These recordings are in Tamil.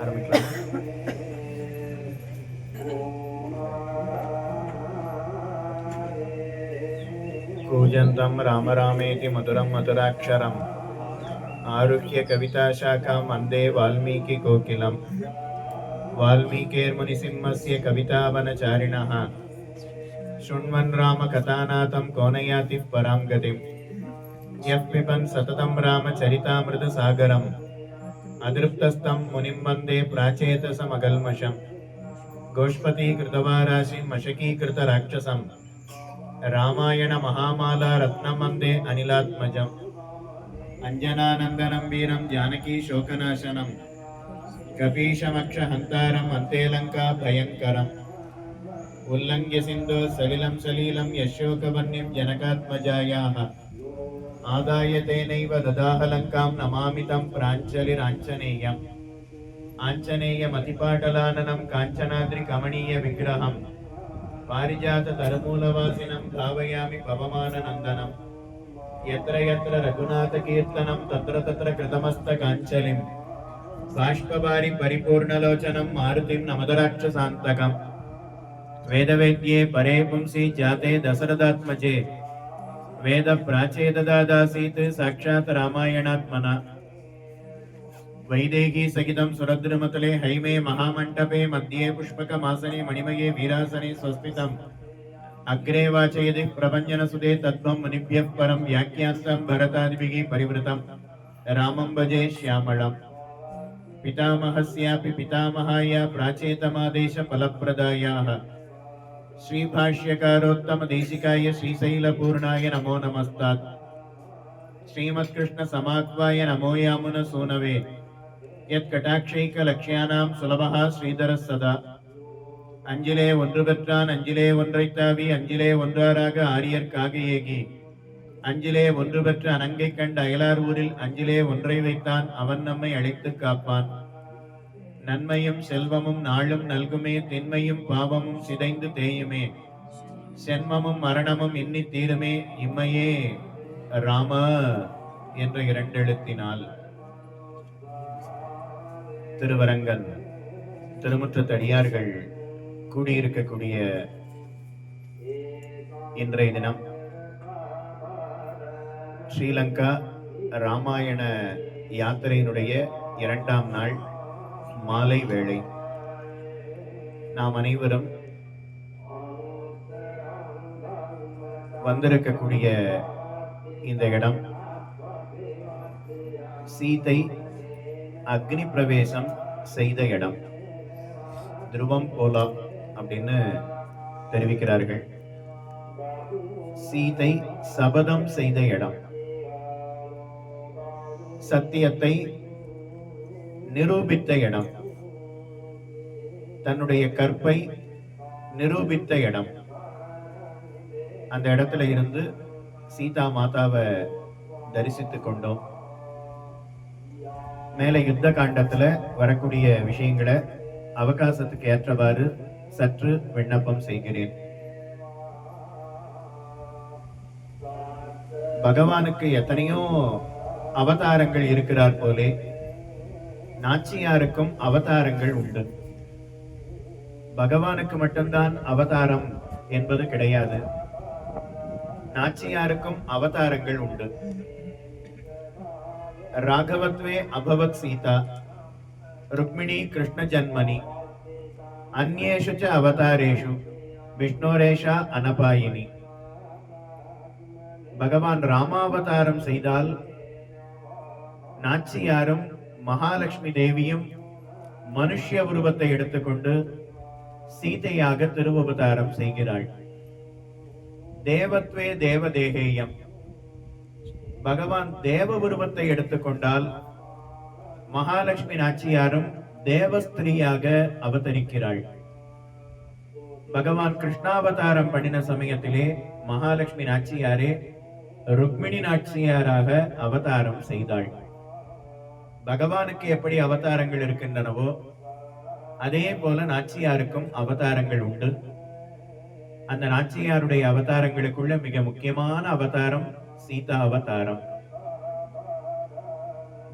ஆரம்பிக்கலாம். कूजन्तं राम रामेति मधुरं मधुराक्षरम् आरुह्य कविताशाखां वन्दे वाल्मीकिकोकिलम् वाल्मीकिर्मुनिसिंहस्य कवितावनचारिणः शृण्वन् रामकथानाथं कोनयातिः परां गतिम् यः पिबन् सततं रामचरितामृतसागरम् अदृप्तस्तं मुनिं वन्दे प्राचेतसमकल्मषम् गोष्पतीकृतवाराशिं मशकीकृतराक्षसम् रामायण महामाला रत्नमन्दे अनिलात्मजम् अंजनानंदनं वीरं जानकी शोकनाशनम् कपीशमक्षहन्तारम् अन्ते लङ्का भयङ्करम् उल्लङ्घ्य सिन्धो सलिलं सलीलं यशोकवह्निं जनकात्मजायाः आदाय तेनैव ददाह लङ्कां नमामि तं प्राञ्जलिराञ्जनेयम् आञ्जनेयमतिपाटलाननं काञ्चनाद्रिकमणीयविग्रहम् पारिजाततरमूलवासिनं भावयामि पवमाननन्दनम् यत्र यत्र रघुनाथकीर्तनं तत्र तत्र कृतमस्तकाञ्जलिं बाष्पवारि परिपूर्णलोचनं मारुतिं नमदराक्षसान्तकम् वेदवेद्ये परे पुंसि जाते दशरथात्मजे वेदप्राचेददादासीत् साक्षात् रामायणात्मना वैदेही सहितं सुरद्रुमतले हैमे महामण्डपे मध्ये पुष्पकमासने मणिमये वीरासने स्वस्तितम् अग्रे वाचयति प्रभञ्जनसुते तद्वं मुनिभ्यः परं व्याख्यातं भरतादिभिः परिवृतं रामं भजे श्यामळम् पितामहस्यापि पितामहाय प्राचेतमादेशफलप्रदायाः श्रीभाष्यकारोत्तमदेशिकाय श्रीशैलपूर्णाय नमो नमस्तात् श्रीमत्कृष्णसमाह्वाय नमो यामुनसूनवे यत्कटाक्षैकलक्ष्यानां सुलभः श्रीधरः सदा அஞ்சிலே ஒன்று பெற்றான் அஞ்சிலே ஒன்றைத்தாவி அஞ்சிலே ஒன்றாராக ஆரியர்க்காக ஏகி அஞ்சிலே ஒன்று பெற்ற அனங்கை கண்ட அயலார் ஊரில் அஞ்சிலே ஒன்றை வைத்தான் அவன் நம்மை அழைத்து காப்பான் நன்மையும் செல்வமும் நாளும் நல்குமே திண்மையும் பாவமும் சிதைந்து தேயுமே சென்மமும் மரணமும் இன்னி தீருமே இம்மையே ராம என்ற இரண்டெழுத்தினால் திருவரங்கன் திருமுற்றத்தடியார்கள் கூடியிருக்கக்கூடிய இன்றைய தினம் ஸ்ரீலங்கா ராமாயண யாத்திரையினுடைய 2ஆம் நாள் மாலை வேளை. நாம் அனைவரும் வந்திருக்கக்கூடிய இந்த இடம் சீதை அக்னி பிரவேசம் செய்த இடம். துருவம் போலா அப்படின்னு தெரிவிக்கிறார்கள். சீதை சபதம் செய்த இடம், சத்தியத்தை நிரூபித்த இடம், தன்னுடைய கற்பை நிரூபித்த இடம். அந்த இடத்துல இருந்து சீதா மாதாவை தரிசித்துக் கொண்டோம். மேல யுத்த காண்டத்துல வரக்கூடிய விஷயங்களை அவகாசத்துக்கு ஏற்றவாறு சற்று விண்ணப்பம் செய்கிறேன். பகவானுக்கு எத்தனையோ அவதாரங்கள் இருக்கிறார் போலே நாச்சியாருக்கும் அவதாரங்கள் உண்டு. பகவானுக்கு மட்டும்தான் அவதாரம் என்பது கிடையாது. நாச்சியாருக்கும் அவதாரங்கள் உண்டு. ராகவத்வே அபவத் சீதா ருக்மிணி கிருஷ்ண ஜன்மனி அந்யேஷு ச அவதாரேஷு விஷ்ணோரேஷா அனபாயினி. பகவான் ராமாவதாரம் செய்தால் நாச்சியாரும் மகாலட்சுமி தேவியும் மனுஷ்ய உருவத்தை எடுத்துக்கொண்டு சீதையாக திருவவதாரம் செய்கிறாள். தேவத்வே தேவதேகேயம். பகவான் தேவ உருவத்தை எடுத்துக்கொண்டால் மகாலட்சுமி நாச்சியாரும் தேவஸ்திரீயாக அவதரிக்கிறாள். பகவான் கிருஷ்ணாவதாரம் பண்ணின சமயத்திலே மகாலட்சுமி நாச்சியாரே ருக்மிணி நாச்சியாராக அவதாரம் செய்தாள். பகவானுக்கு எப்படி அவதாரங்கள் இருக்கின்றனவோ அதே போல நாச்சியாருக்கும் அவதாரங்கள் உண்டு. அந்த நாச்சியாருடைய அவதாரங்களுக்குள்ள மிக முக்கியமான அவதாரம் சீதா அவதாரம்.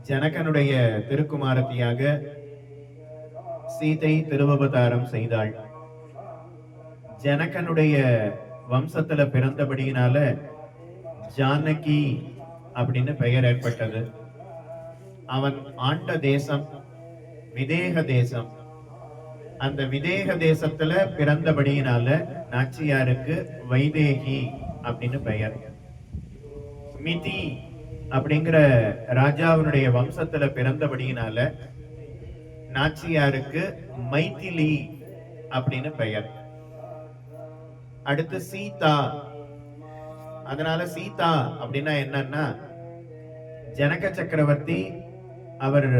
ஜனகனுடைய திருக்குமாரத்தியாக சீதை திருவவதாரம் செய்தாள். ஜனகனுடைய வம்சத்துல பிறந்தபடியினால ஜானகி அப்படின்னு பெயர் ஏற்பட்டது. அவன் ஆண்ட தேசம் விதேக தேசம். அந்த விதேக தேசத்துல பிறந்தபடியினால நாச்சியாருக்கு வைதேகி அப்படின்னு பெயர். மிதி அப்படிங்கிற ராஜாவினுடைய வம்சத்துல பிறந்தபடியினால நாச்சியாருக்கு மைதிலி அப்படின்னு பெயர். அடுத்து சீதா. அதனால சீதா அப்படின்னா என்னன்னா, ஜனக சக்கரவர்த்தி அவர்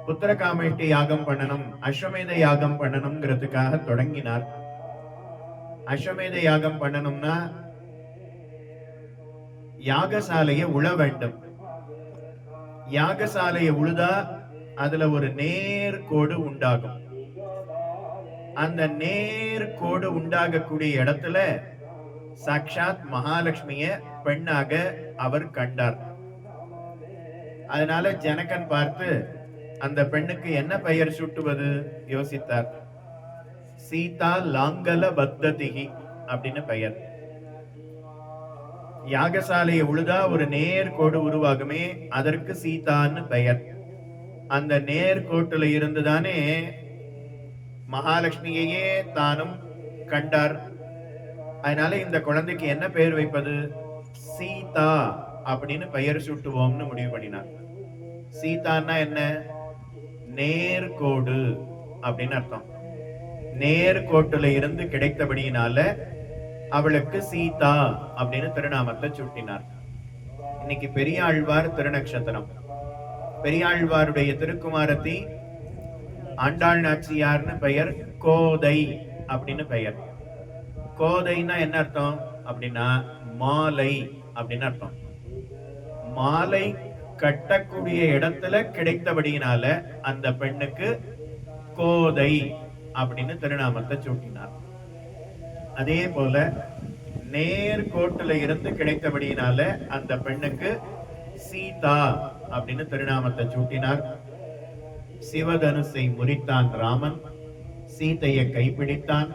புத்திரகாமேஷ்டி யாகம் பண்ணணும், அஸ்வமேத யாகம் பண்ணணும்ங்கிறதுக்காக தொடங்கினார். அஸ்வமேத யாகம் பண்ணணும்னா யாகசாலையை உழ வேண்டும். யாகசாலையை உழுதா அதுல ஒரு நேர்கோடு உண்டாகும். அந்த நேர்கோடு உண்டாகக்கூடிய இடத்துல சாக்ஷாத் மகாலட்சுமிய பெண்ணாக அவர் கண்டார். அதனால ஜனகன் பார்த்து அந்த பெண்ணுக்கு என்ன பெயர் சூட்டுவது யோசித்தார். சீதா லாங்கல பத்ததிகி அப்படின்னு பெயர். யாகசாலையை உழுதா ஒரு நேர்கோடு உருவாகுமே, அதற்கு சீதான்னு பெயர். அந்த நேர்கோட்டுல இருந்துதானே மகாலட்சுமியையே தானும் கண்டார். அதனால இந்த குழந்தைக்கு என்ன பெயர் வைப்பது, சீதா அப்படின்னு பெயர் சூட்டுவோம்னு முடிவு பண்ணினார். சீதான்னா என்ன, நேர்கோடு அப்படின்னு அர்த்தம். நேர்கோட்டுல இருந்து கிடைத்தபடியினால அவளுக்கு சீதா அப்படின்னு திருநாமத்தை சூட்டினார். இன்னைக்கு பெரியாழ்வார் திருநக்ஷத்திரம். பெரியாழ்வாருடைய திருக்குமாரத்தி ஆண்டாள் நாச்சியார்னு பெயர், கோதை அப்படின்னு பெயர். கோதைன்னா என்ன அர்த்தம் அப்படின்னா மாலை அப்படின்னு அர்த்தம். மாலை கட்டக்கூடிய இடத்துல கிடைத்தபடியினால அந்த பெண்ணுக்கு கோதை அப்படின்னு திருநாமத்தை சூட்டினார். அதே போல நேர்கோட்டுல இருந்து கிடைத்தபடியினால அந்த பெண்ணுக்கு சீதா அப்படின்னு திருநாமத்தை சூட்டினார். சிவதனுசை முறித்தான் ராமன், சீதையை கைப்பிடித்தான்.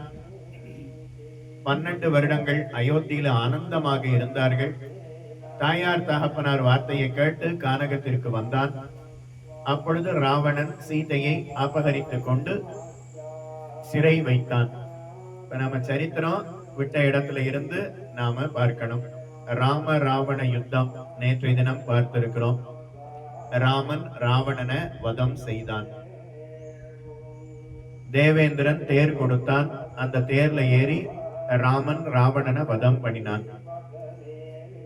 12 வருடங்கள் அயோத்தியில ஆனந்தமாக இருந்தார்கள். தாயார் தகப்பனார் வார்த்தையை கேட்டு கானகத்திற்கு வந்தான். அப்பொழுது ராவணன் சீதையை அபகரித்துக் கொண்டு சிறை வைத்தான். இப்ப நம்ம சரித்திரம் விட்ட இடத்துல இருந்து நாம பார்க்கணும். ராம ராவண யுத்தம் நேற்றைய தினம் பார்த்திருக்கிறோம். ராமன் ராவணனை வதம் செய்தான். தேவேந்திரன் தேர் கொடுத்தான். அந்த தேர்ல ஏறி ராமன் ராவணனை வதம் பண்ணினான்.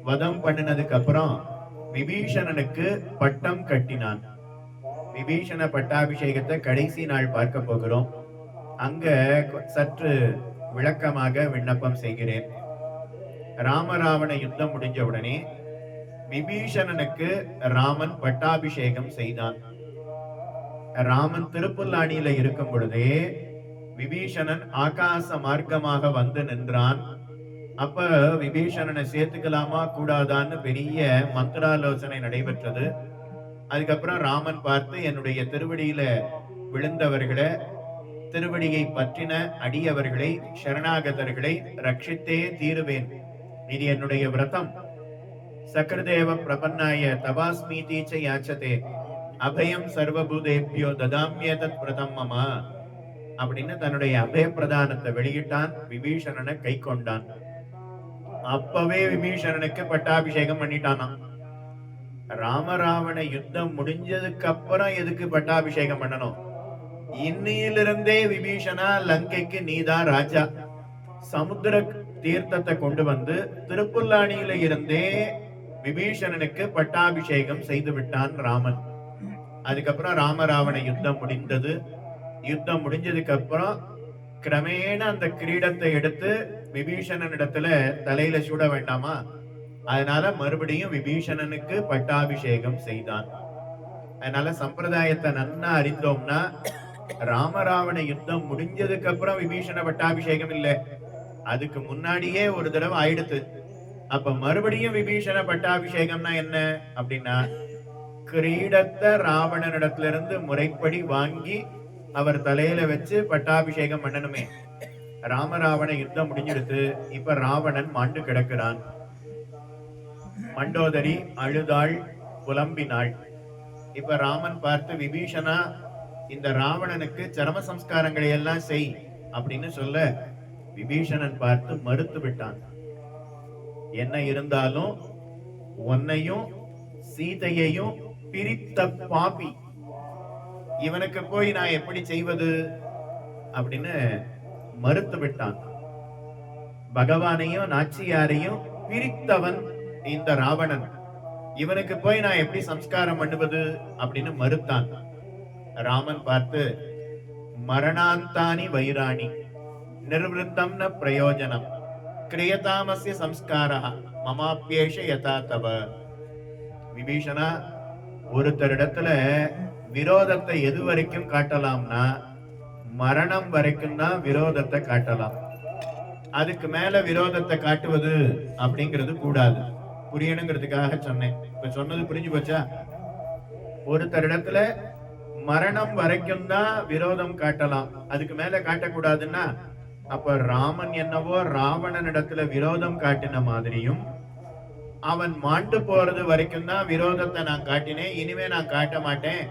வதம் பண்ணினதுக்கு அப்புறம் விபீஷணனுக்கு பட்டம் கட்டினான். விபீஷண பட்டாபிஷேகத்தை கடைசி நாள் பார்க்க போகிறோம். அங்க சற்று விளக்கமாக விண்ணப்பம் செய்கிறேன். ராமராவண யுத்தம் முடிஞ்ச உடனே விபீஷணனுக்கு ராமன் பட்டாபிஷேகம் செய்தான். ராமன் திருப்புல்லாணியில இருக்கும் பொழுதே விபீஷணன் ஆகாச மார்க்கமாக வந்து நின்றான். அப்ப விபீஷணனை சேர்த்துக்கலாமா கூடாதான்னு பெரிய மந்திராலோசனை நடைபெற்றது. அதுக்கப்புறம் ராமன் பார்த்து, என்னுடைய திருவடியில விழுந்தவர்களை, திருவடியை பற்றின அடியவர்களை, சரணாகதர்களை ரட்சித்தே தீருவேன். இது என்னுடைய விரதம். சக்கரதேவ பிரபன்னாய தவாஸ்மீதீச்ச யாச்சதே அபயம் சர்வபூதேபியோ ததாமியதத் பிரதம் மமா அப்படின்னு தன்னுடைய அபய பிரதானத்தை வெளியிட்டான். விபீஷணனை கை கொண்டான். அப்பவே விபீஷணனுக்கு பட்டாபிஷேகம் பண்ணிட்டானாம். ராமராவண யுத்தம் முடிஞ்சதுக்கு அப்புறம் எதுக்கு பட்டாபிஷேகம் பண்ணணும்? இன்னையிலிருந்தே விபீஷணா லங்கைக்கு நீதான் ராஜா. சமுத்திர தீர்த்தத்தை கொண்டு வந்து திருப்புல்லாணியில இருந்தே விபீஷணனுக்கு பட்டாபிஷேகம் செய்து விட்டான் ராமன். அதுக்கப்புறம் ராமராவண யுத்தம் முடிந்தது. யுத்தம் முடிஞ்சதுக்கு அப்புறம் கிரமேண அந்த கிரீடத்தை எடுத்து விபீஷணனிடத்துல தலையில சூட வேண்டாமா, அதனால மறுபடியும் விபீஷணனுக்கு பட்டாபிஷேகம் செய்தான். அதனால சம்பிரதாயத்தை நன்னா அறிந்தோம்னா, ராமராவண யுத்தம் முடிஞ்சதுக்கு அப்புறம் விபீஷண பட்டாபிஷேகம் இல்ல, அதுக்கு முன்னாடியே ஒரு தடவை ஆயிடுத்து. அப்ப மறுபடியும் விபீஷண பட்டாபிஷேகம்னா என்ன அப்படின்னா, கிரீடத்தை ராவணனிடத்துல இருந்து முறைப்படி வாங்கி அவர் தலையில வச்சு பட்டாபிஷேகம் பண்ணணுமே. ராமராவண யுத்தம் முடிஞ்சிடுத்து. இப்ப ராவணன் மாண்டு கிடக்கிறான். மண்டோதரி அழுதாள், புலம்பினாள். இப்ப ராமன் பார்த்து, விபீஷணா, இந்த ராவணனுக்கு சரம சம்ஸ்காரங்களை எல்லாம் செய் அப்படின்னு சொல்ல, விபீஷணன் பார்த்து மறுத்து விட்டான். என்ன இருந்தாலும் உன்னையும் சீதையையும் பிரித்த பாபி இவனுக்கு போய் நான் எப்படி செய்வது அப்படின்னு மறுத்து விட்டான். பகவானையும் நாச்சியாரையும் பிரித்தவன் இந்த ராவணன். இவனுக்கு போய் நான் எப்படி சம்ஸ்காரம் பண்ணுவது அப்படின்னு மறுத்தான். ராமன் பார்த்து, மரணாந்தானி வைராணி நிர்வൃத்தம் ந பிரயோஜனம் கிரியதாமஸ்ய சம்ஸ்காரா மமாப்யேஷ யதா தவ. விபீஷணா, ஒருத்தரிடத்துல விரோதத்தை எது வரைக்கும் காட்டலாம்னா மரணம் வரைக்கும் தான் விரோதத்தை காட்டலாம். அதுக்கு மேல விரோதத்தை காட்டுவது அப்படிங்கிறது கூடாது. புரியணுங்கிறதுக்காக சொன்னேன். இப்ப சொன்னது புரிஞ்சு போச்சா? ஒருத்தரிடத்துல மரணம் வரைக்கும் தான் விரோதம் காட்டலாம், அதுக்கு மேல காட்டக்கூடாதுன்னா, அப்ப ராமன் என்னவோ ராவணன் இடத்துல விரோதம் காட்டின மாதிரியும், அவன் மாண்டு போறது வரைக்கும் தான் விரோதத்தை நான் காட்டினேன், இனிமே நான் காட்ட மாட்டேன்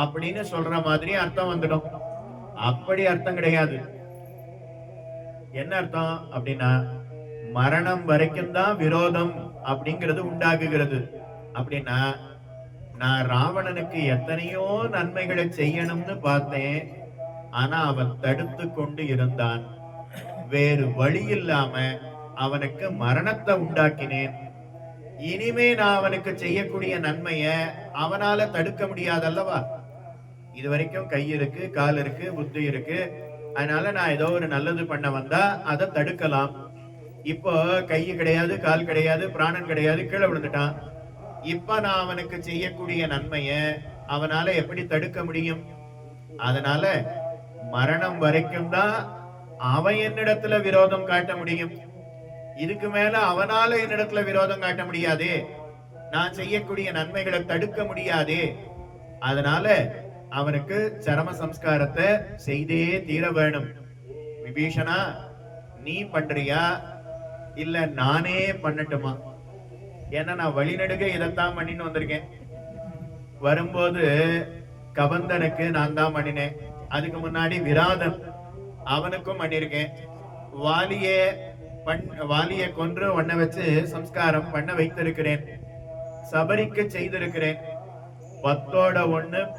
அப்படின்னு சொல்ற மாதிரி அர்த்தம் வந்துடும். அப்படி அர்த்தம் கிடையாது. என்ன அர்த்தம் அப்படின்னா, மரணம் வரைக்கும் தான் விரோதம் அப்படிங்கிறது உண்டாகுகிறது. அப்படின்னா, நான் ராவணனுக்கு எத்தனையோ நன்மைகளை செய்யணும்னு பார்த்தேன், ஆனா அவன் தடுத்து கொண்டு இருந்தான். வேறு வழி இல்லாம அவனுக்கு மரணத்தை உண்டாக்கினேன். இனிமே நான் அவனுக்கு செய்யக்கூடிய நன்மைய அவனால தடுக்க முடியாதல்லவா? இது வரைக்கும் கை இருக்கு, கால் இருக்கு, புத்தி இருக்கு, அதனால நான் ஏதோ ஒரு நல்லது பண்ண வந்தா அதை தடுக்கலாம். இப்போ கை கிடையாது, கால் கிடையாது, பிராணன் கிடையாது, கீழே விழுந்துட்டான். இப்ப நான் அவனுக்கு செய்யக்கூடிய நன்மைய அவனால எப்படி தடுக்க முடியும்? அதனால மரணம் வரைக்கும் தான் அவன் என்னிடத்துல விரோதம் காட்ட முடியும். இதுக்கு மேல அவனால என்னிடத்துல விரோதம் காட்ட முடியாதே, நான் செய்யக்கூடிய நன்மைகளை தடுக்க முடியாதே. அதனால அவனுக்கு சரம சம்ஸ்காரத்தை செய்தே தீர வேணும். விபீஷணா, நீ பண்றியா இல்ல நானே பண்ணட்டுமா? ஏன்னா நான் வழிநடுக இதைத்தான் பண்ணின்னு வந்திருக்கேன். வரும்போது கபந்தனுக்கு நான் தான் பண்ணினேன், அதுக்கு முன்னாடி விராதன் அவனுக்கும் பண்ணிருக்கேன். வாலிய கொன்று ஒன்ன வச்சு சம்ஸ்காரம் பண்ண வைத்திருக்கிறேன். சபரிக்கு செய்திருக்கிறேன். 10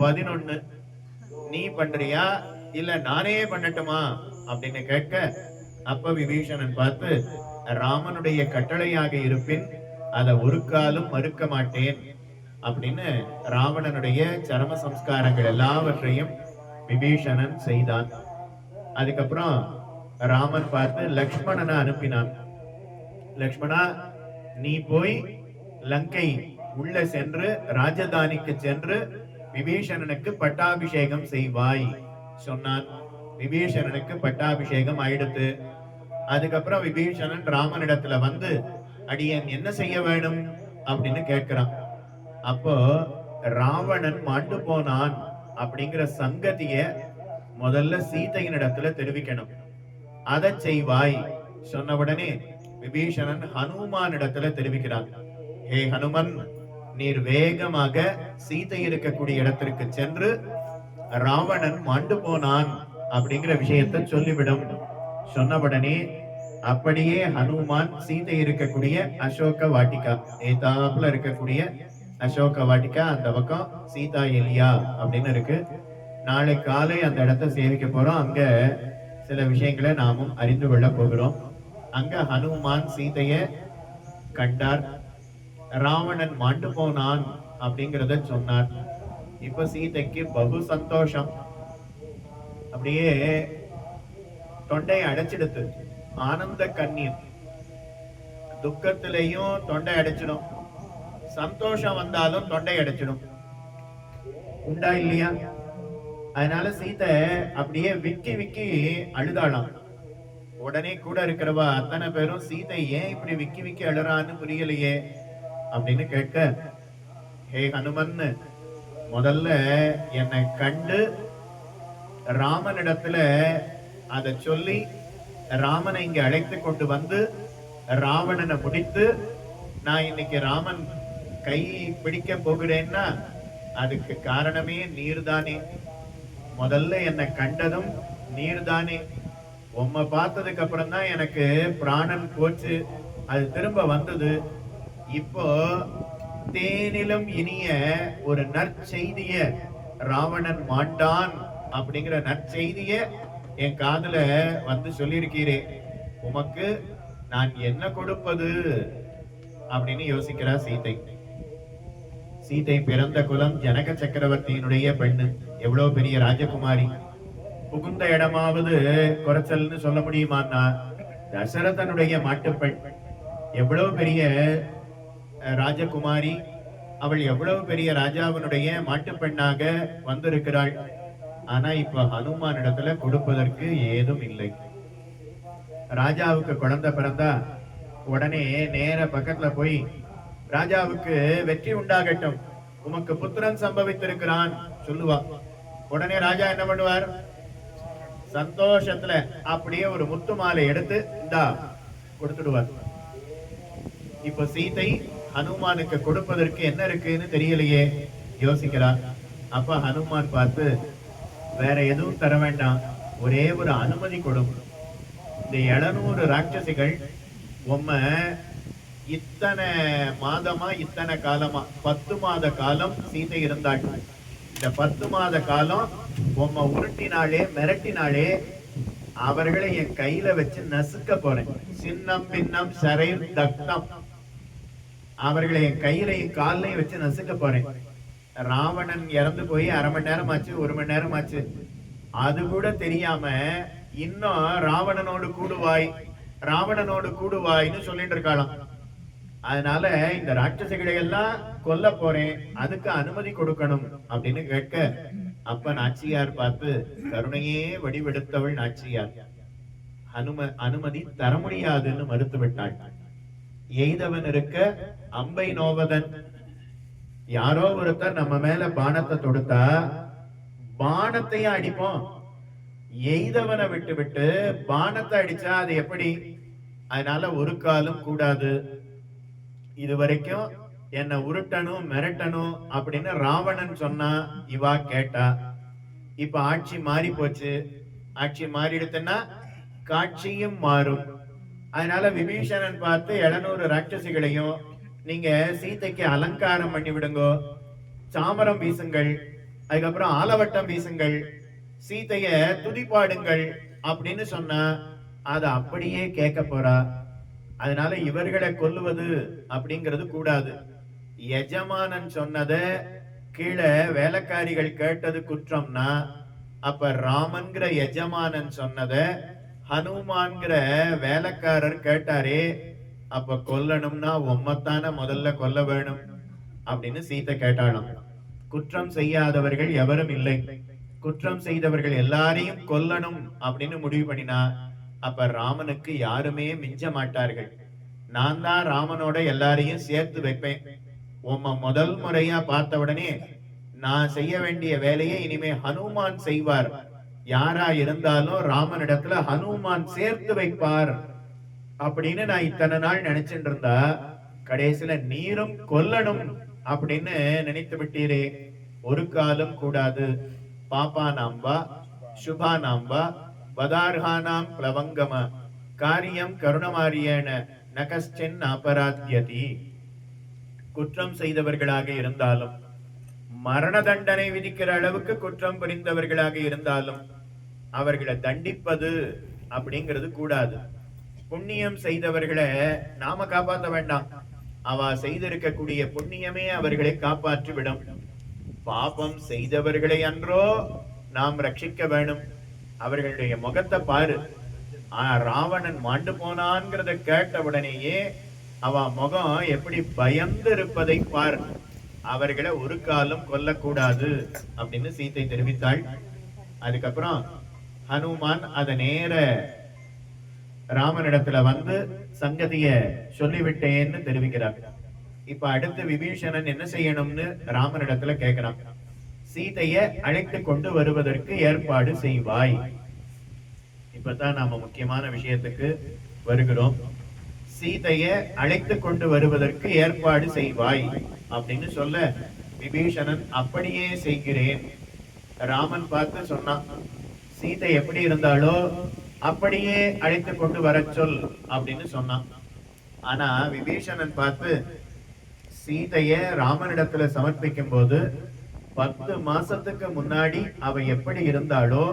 11 நீ பண்றியா இல்ல நானே பண்ணட்டுமா அப்படின்னு கேட்க, அப்ப விபீஷணன் பார்த்து, ராமனுடைய கட்டளையாக இருப்பின் அதை ஒரு காலம் மறுக்க மாட்டேன் அப்படின்னு ராவணனுடைய சரம சம்ஸ்காரங்கள் எல்லாவற்றையும் விபீஷணன் செய்தான். அதுக்கப்புறம் ராமன் பார்த்து லக்ஷ்மணனை அனுப்பினான். லக்ஷ்மணா, நீ போய் லங்கை உள்ள சென்று ராஜதானிக்கு சென்று விபீஷணனுக்கு பட்டாபிஷேகம் செய்வாய் சொன்னான். விபீஷணனுக்கு பட்டாபிஷேகம் ஆயிடுத்து. அதுக்கப்புறம் விபீஷணன் ராமனிடத்துல வந்து, அடியன் என்ன செய்ய வேண்டும் அப்படின்னு கேட்கிறான். அப்போ ராவணன் மாண்டு போனான் அப்படிங்கிற சங்கதிய முதல்ல சீதையின் இடத்துல தெரிவிக்கணும். அதை செய்வாய் சொன்ன உடனே விபீஷணன் ஹனுமான் இடத்துல தெரிவிக்கிறான். ஹே ஹனுமன், நீர் வேகமாக சீதை இருக்கக்கூடிய இடத்திற்கு சென்று ராவணன் மாண்டு போனான் அப்படிங்கிற விஷயத்தை சொல்லிவிடும் சொன்னவுடனே அப்படியே ஹனுமான் சீதை இருக்கக்கூடிய அசோக வாட்டிகா, ஏதாப்புல இருக்கக்கூடிய அசோக வாட்டிகா, அந்த பக்கம் சீதா எலியா அப்படின்னு இருக்கு. நாளை காலை அந்த இடத்தை சேவிக்க போறோம். அங்க சில விஷயங்களை நாமும் அறிந்து கொள்ள போகிறோம். அங்க ஹனுமான் சீதைய கண்டார். ராவணன் மாண்டு போனான் அப்படிங்கிறத சொன்னார். இப்ப சீதைக்கு பகு சந்தோஷம். அப்படியே தொண்டை அடைச்சிடுத்து. ஆனந்த கண்ணீர். துக்கத்திலையும் தொண்டை அடைச்சிடும், சந்தோஷம் வந்தாலும் தொண்டை அடைச்சிடும். உண்டா இல்லையா? அதனால சீதை அப்படியே விக்கி விக்கி அழுதாளாம். உடனே கூட இருக்கிறவா அத்தனை பேரும் சீதை ஏன் இப்படி விக்கி விக்கி அழுறான்னு புரியலையே அப்படின்னு கேட்க, ஹே ஹனுமன், முதல்ல என்னை கண்டு ராமனிடத்துல அதை சொல்லி ராமனை இங்க அழைத்து கொண்டு வந்து ராவணனை முடித்து நான் இன்னைக்கு ராமன் கை பிடிக்க போகிறேன்னா அதுக்கு காரணமே நீர்தானே. முதல்ல என்னை கண்டதும் நீர்தானே. உம்மை பார்த்ததுக்கு அப்புறம் தான் எனக்கு பிராணன் போச்சு, அது திரும்ப வந்தது. இப்போ தேனிலும் இனிய ஒரு நற்செய்திய ராவணன் மாண்டான் அப்படிங்கிற நற்செய்திய என் காதுல வந்து சொல்லியிருக்கீரே, உமக்கு நான் என்ன கொடுப்பது அப்படின்னு யோசிக்கிறா சீதை. சீதை பிறந்த குலம் ஜனக சக்கரவர்த்தியினுடைய பெண்ணு, எவ்வளவு பெரிய ராஜகுமாரி. புகுந்த இடமாவது குறைச்சல்னு சொல்ல முடியுமான்னா தசரதனுடைய மாட்டுப்பெண், எவ்வளவு பெரிய ராஜகுமாரி அவள், எவ்வளவு பெரிய ராஜாவினுடைய மாட்டுப்பெண்ணாக வந்திருக்கிறாள். ஆனா இப்ப ஹனுமான் இடத்துல கொடுப்பதற்கு ஏதும் இல்லை. ராஜாவுக்கு குழந்தை பிறந்தா உடனே நேர பக்கத்துல போய் ராஜாவுக்கு வெற்றி உண்டாகட்டும், உமக்கு புத்திரன் சம்பவித்திருக்கிறான் சொல்லுவா. உடனே ராஜா என்ன பண்ணுவார்? சந்தோஷத்துல அப்படியே ஒரு முத்து மாலை எடுத்து இந்தா கொடுத்துடுவார். இப்ப சீதை ஹனுமானுக்கு கொடுப்பதற்கு என்ன இருக்குன்னு தெரியலையே யோசிக்கிறார். அப்ப ஹனுமான் பார்த்து, வேற எதுவும் தர வேண்டாம், ஒரே ஒரு அனுமதி கொடும். இந்த 700 ராட்சசிகள் உம்ம இத்தனை மாதமா இத்தனை காலமா 10 மாத காலம் சீதை இருந்தாள். இந்த 10 மாத காலம் உம்ம உருட்டினாலே மிரட்டினாலே அவர்களை என் கையில வச்சு நசுக்க போறேன். சின்னம் பின்னம் சரை தக்தம், அவர்களை என் கையிலையும் காலையும் வச்சு நசுக்க போறேன். ராவணன் இறந்து போய் 1/2 மணி நேரம் ஆச்சு, 1 மணி நேரம் ஆச்சு, அது கூட தெரியாம இன்னும் ராவணனோடு கூடுவாய் ராவணனோடு கூடுவாய்னு சொல்லிட்டு இருக்காளாம். அதனால இந்த ராட்சசிகளை எல்லாம் கொல்ல போறேன், அதுக்கு அனுமதி கொடுக்கணும் அப்படின்னு கேட்க, அப்ப நாச்சியார் பார்த்து, கருணையே வடிவெடுத்தவள் நாச்சியார், அனுமதி தர முடியாதுன்னு மறுத்து விட்டாள். எய்தவன் இருக்க அம்பை நோவதன். யாரோ ஒருத்தர் நம்ம மேல பானத்தை தொடுத்தா பானத்தையும் அடிப்போம், எய்தவனை விட்டு விட்டு பானத்தை அடிச்சா அது எப்படி? அதனால ஒரு காலம் கூடாது. இதுவரைக்கும் என்ன உருட்டணும் மிரட்டணும் அப்படின்னு ராவணன் சொன்னா இவா கேட்டா. இப்ப ஆட்சி மாறி போச்சு, ஆட்சி மாறிடுத்துன்னா காட்சியும் மாறும். அதனால விபீஷணன் பார்த்து 700 ராட்சசிகளையும் நீங்க சீதைக்கு அலங்காரம் பண்ணி விடுங்கோ, சாமரம் வீசுங்கள், அதுக்கப்புறம் ஆலவட்டம் வீசுங்கள், சீதைய துதிப்பாடுங்கள் அப்படின்னு சொன்னா அத அப்படியே கேட்க போறா. அதனால இவர்களை கொல்லுவது அப்படிங்கிறது கூடாது. எஜமானன் சொன்னத கீழே வேலைக்காரிகள் கேட்டது குற்றம்னா, அப்ப ராமன்கிற எஜமானன் சொன்னத ஹனுமான்கிற வேலைக்காரர் கேட்டாரே, அப்ப கொல்லணும்னா உம்மத்தான முதல்ல கொல்ல வேணும் அப்படின்னு சீதை கேட்டாலும். குற்றம் செய்யாதவர்கள் எவரும் இல்லை, குற்றம் செய்தவர்கள் எல்லாரையும் கொல்லணும் அப்படின்னு முடிவு பண்ணினா அப்ப ராமனுக்கு யாருமே மிஞ்ச மாட்டார்கள். நான் தான் ராமனோட எல்லாரையும் சேர்த்து வைப்பேன். உம்ம முதல் முறையா பார்த்த உடனே நான் செய்ய வேண்டிய வேலையை இனிமே ஹனுமான் செய்வார். யாரா இருந்தாலும் ராமனிடத்துல ஹனுமான் சேர்த்து வைப்பார் அப்படின்னு நான் இத்தனை நாள் நினைச்சிட்டு இருந்தா, கடைசியில நீரும் கொல்லணும் அப்படின்னு நினைத்து விட்டீரே. ஒரு காலம் கூடாது. பாப்பா நாம்பா சுபா நாம்பா வதார்ஹானாம் பிளவங்கம காரியம் கருணமாரியன நகஸ்டென் அபராத்யதி. குற்றம் செய்தவர்களாக இருந்தாலும், மரண தண்டனை விதிக்கிற அளவுக்கு குற்றம் புரிந்தவர்களாக இருந்தாலும் அவர்களை தண்டிப்பது அப்படிங்கிறது கூடாது. புண்ணியம் செய்தவர்களை நாம காப்பாற்ற வேண்டாம், அவ செய்திருக்கக்கூடிய புண்ணியமே அவர்களை காப்பாற்றி விடும். பாபம் செய்தவர்களை அன்றோ நாம் ரட்சிக்க வேணும். அவர்களுடைய முகத்தை பாரு, ராவணன் மாண்டு போனான்ங்கிறத கேட்ட உடனேயே அவ முகம் எப்படி பயந்து இருப்பதை பார். அவர்களை ஒரு காலம் கொல்லக்கூடாது அப்படின்னு சீதை தெரிவித்தாள். அதுக்கப்புறம் ஹனுமான் அத நேர ராமனிடத்துல வந்து சங்கதிய சொல்லிவிட்டேன்னு தெரிவிக்கிறார். இப்ப அடுத்து விபீஷணன் என்ன செய்யணும்னு ராமனிடத்துல கேட்கிறான். சீதையை அழைத்து கொண்டு வருவதற்கு ஏற்பாடு செய்வாய். இப்பதான் நாம முக்கியமான விஷயத்துக்கு வருகிறோம். சீதையை அழைத்து கொண்டு வருவதற்கு ஏற்பாடு செய்வாய் அப்படின்னு சொல்ல விபீஷணன் அப்படியே செய்கிறேன். ராமன் பார்த்து சொன்னான், சீதை எப்படி இருந்தாலோ அப்படியே அழைத்து கொண்டு வர சொல் அப்படின்னு சொன்னான். ஆனா விபீஷணன் பார்த்து சீதைய ராமனிடத்துல சமர்ப்பிக்கும் போது 10 மாசத்துக்கு முன்னாடி அவ எப்படி இருந்தாலோ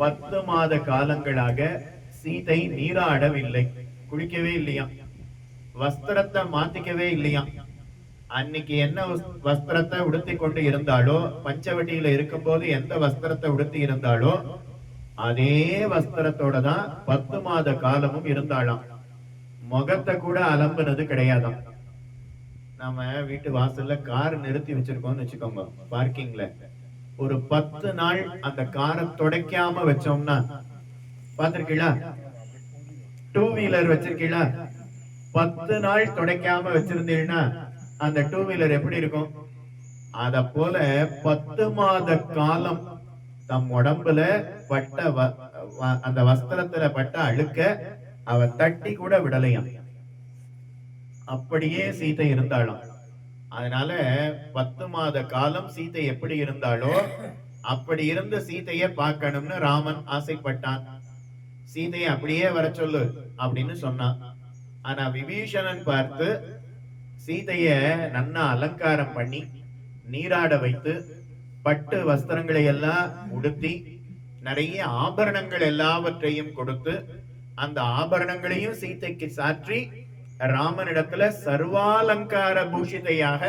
10 மாத காலங்களாக சீதை நீராடவில்லை, குளிக்கவே இல்லையா, வஸ்திரத்தை மாத்திக்கவே இல்லையா. அன்னைக்கு என்ன வஸ்திரத்தை உடுத்தி கொண்டு இருந்தாலோ, பஞ்சவட்டியில இருக்கும் போது எந்த வஸ்திரத்தை உடுத்தி இருந்தாலோ அதே வஸ்திரத்தோட தான் 10 மாத காலமும் இருந்தாளாம். முகத்தை கூட அலம்புனது கிடையாதாம். நாம வீட்டு வாசல்ல கார் நிறுத்தி வச்சிருக்கோம்னு வச்சுக்கோங்க, பார்க்கிங்ல ஒரு 10 நாள் அந்த காரை துடைக்காம வச்சோம்னா, பாத்திருக்கீங்களா? 2 வீலர் வச்சிருக்கீங்களா? 10 நாள் துடைக்காம வச்சிருந்தீங்கன்னா அந்த 2 வீலர் எப்படி இருக்கும்? அத போல 10 மாத காலம் தம் உடம்புல பட்ட அந்த வஸ்திரத்துல பட்ட அழுக்க அவ தட்டி கூட விடலையாம். அப்படியே சீதை இருந்தாலும். அதனால 10 மாத காலம் சீதை எப்படி இருந்தாலோ அப்படி இருந்த சீதைய பார்க்கணும்னு ராமன் ஆசைப்பட்டான். சீதையை அப்படியே வர சொல்லு அப்படின்னு சொன்னான். ஆனா விபீஷணன் பார்த்து சீதைய நன்னா அலங்காரம் பண்ணி நீராட வைத்து பட்டு வஸ்திரங்களை எல்லாம் உடுத்தி நிறைய ஆபரணங்கள் எல்லாவற்றையும் கொடுத்து அந்த ஆபரணங்களையும் சீதைக்கு சாற்றி ராமனிடத்துல சர்வாலங்கார பூஷிதையாக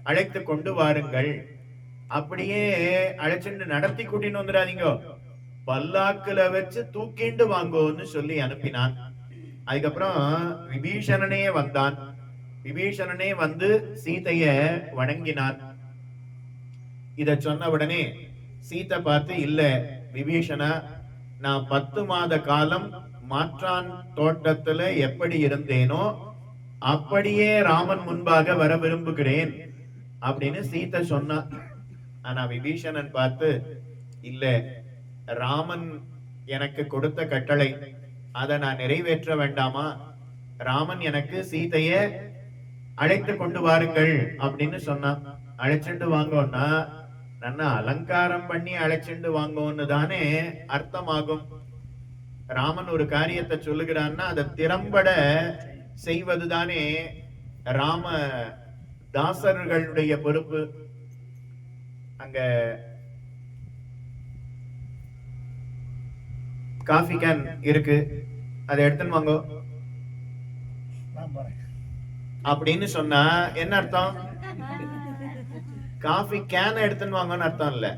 அழைத்து கொண்டு வாருங்கள், அப்படியே அழைச்சிட்டு நடத்தி கூட்டின்னு வந்துடாதீங்க, பல்லாக்குல வச்சு தூக்கிண்டு வாங்கோன்னு சொல்லி அனுப்பினான். அதுக்கப்புறம் விபீஷணனே வந்தான். விபீஷணனே வந்து சீதைய வணங்கினான். இத சொன்ன உடனே சீதை பார்த்து, இல்ல விபீஷணா, நான் 10 மாத காலம் மாற்றான் தோட்டத்துல எப்படி இருந்தேனோ அப்படியே ராமன் முன்பாக வர விரும்புகிறேன் அப்படின்னு சீதை சொன்னா. ஆனா விபீஷணன் பார்த்து, இல்ல, ராமன் எனக்கு கொடுத்த கட்டளை அதை நான் நிறைவேற்ற வேண்டாமா? ராமன் எனக்கு சீதைய அழைத்து கொண்டு வாருங்கள் அப்படின்னு சொன்னான். அழைச்சிட்டு வாங்கோன்னா நன்னா அலங்காரம் பண்ணி அழைச்சிட்டு வாங்கோன்னு தானே அர்த்தமாகும். ராமன் ஒரு காரியத்தை சொல்லுகிறான்னா அதை திறம்பட செய்வதுதானே ராம தாசர்களுடைய பொறுப்பு. அங்க காஃபி கேன் இருக்கு, அதை எடுத்துன்னு வாங்கோ அப்படின்னு சொன்னா என்ன அர்த்தம்? காஃபி கேன் எடுத்துன்னு வாங்கன்னு அர்த்தம் இல்ல.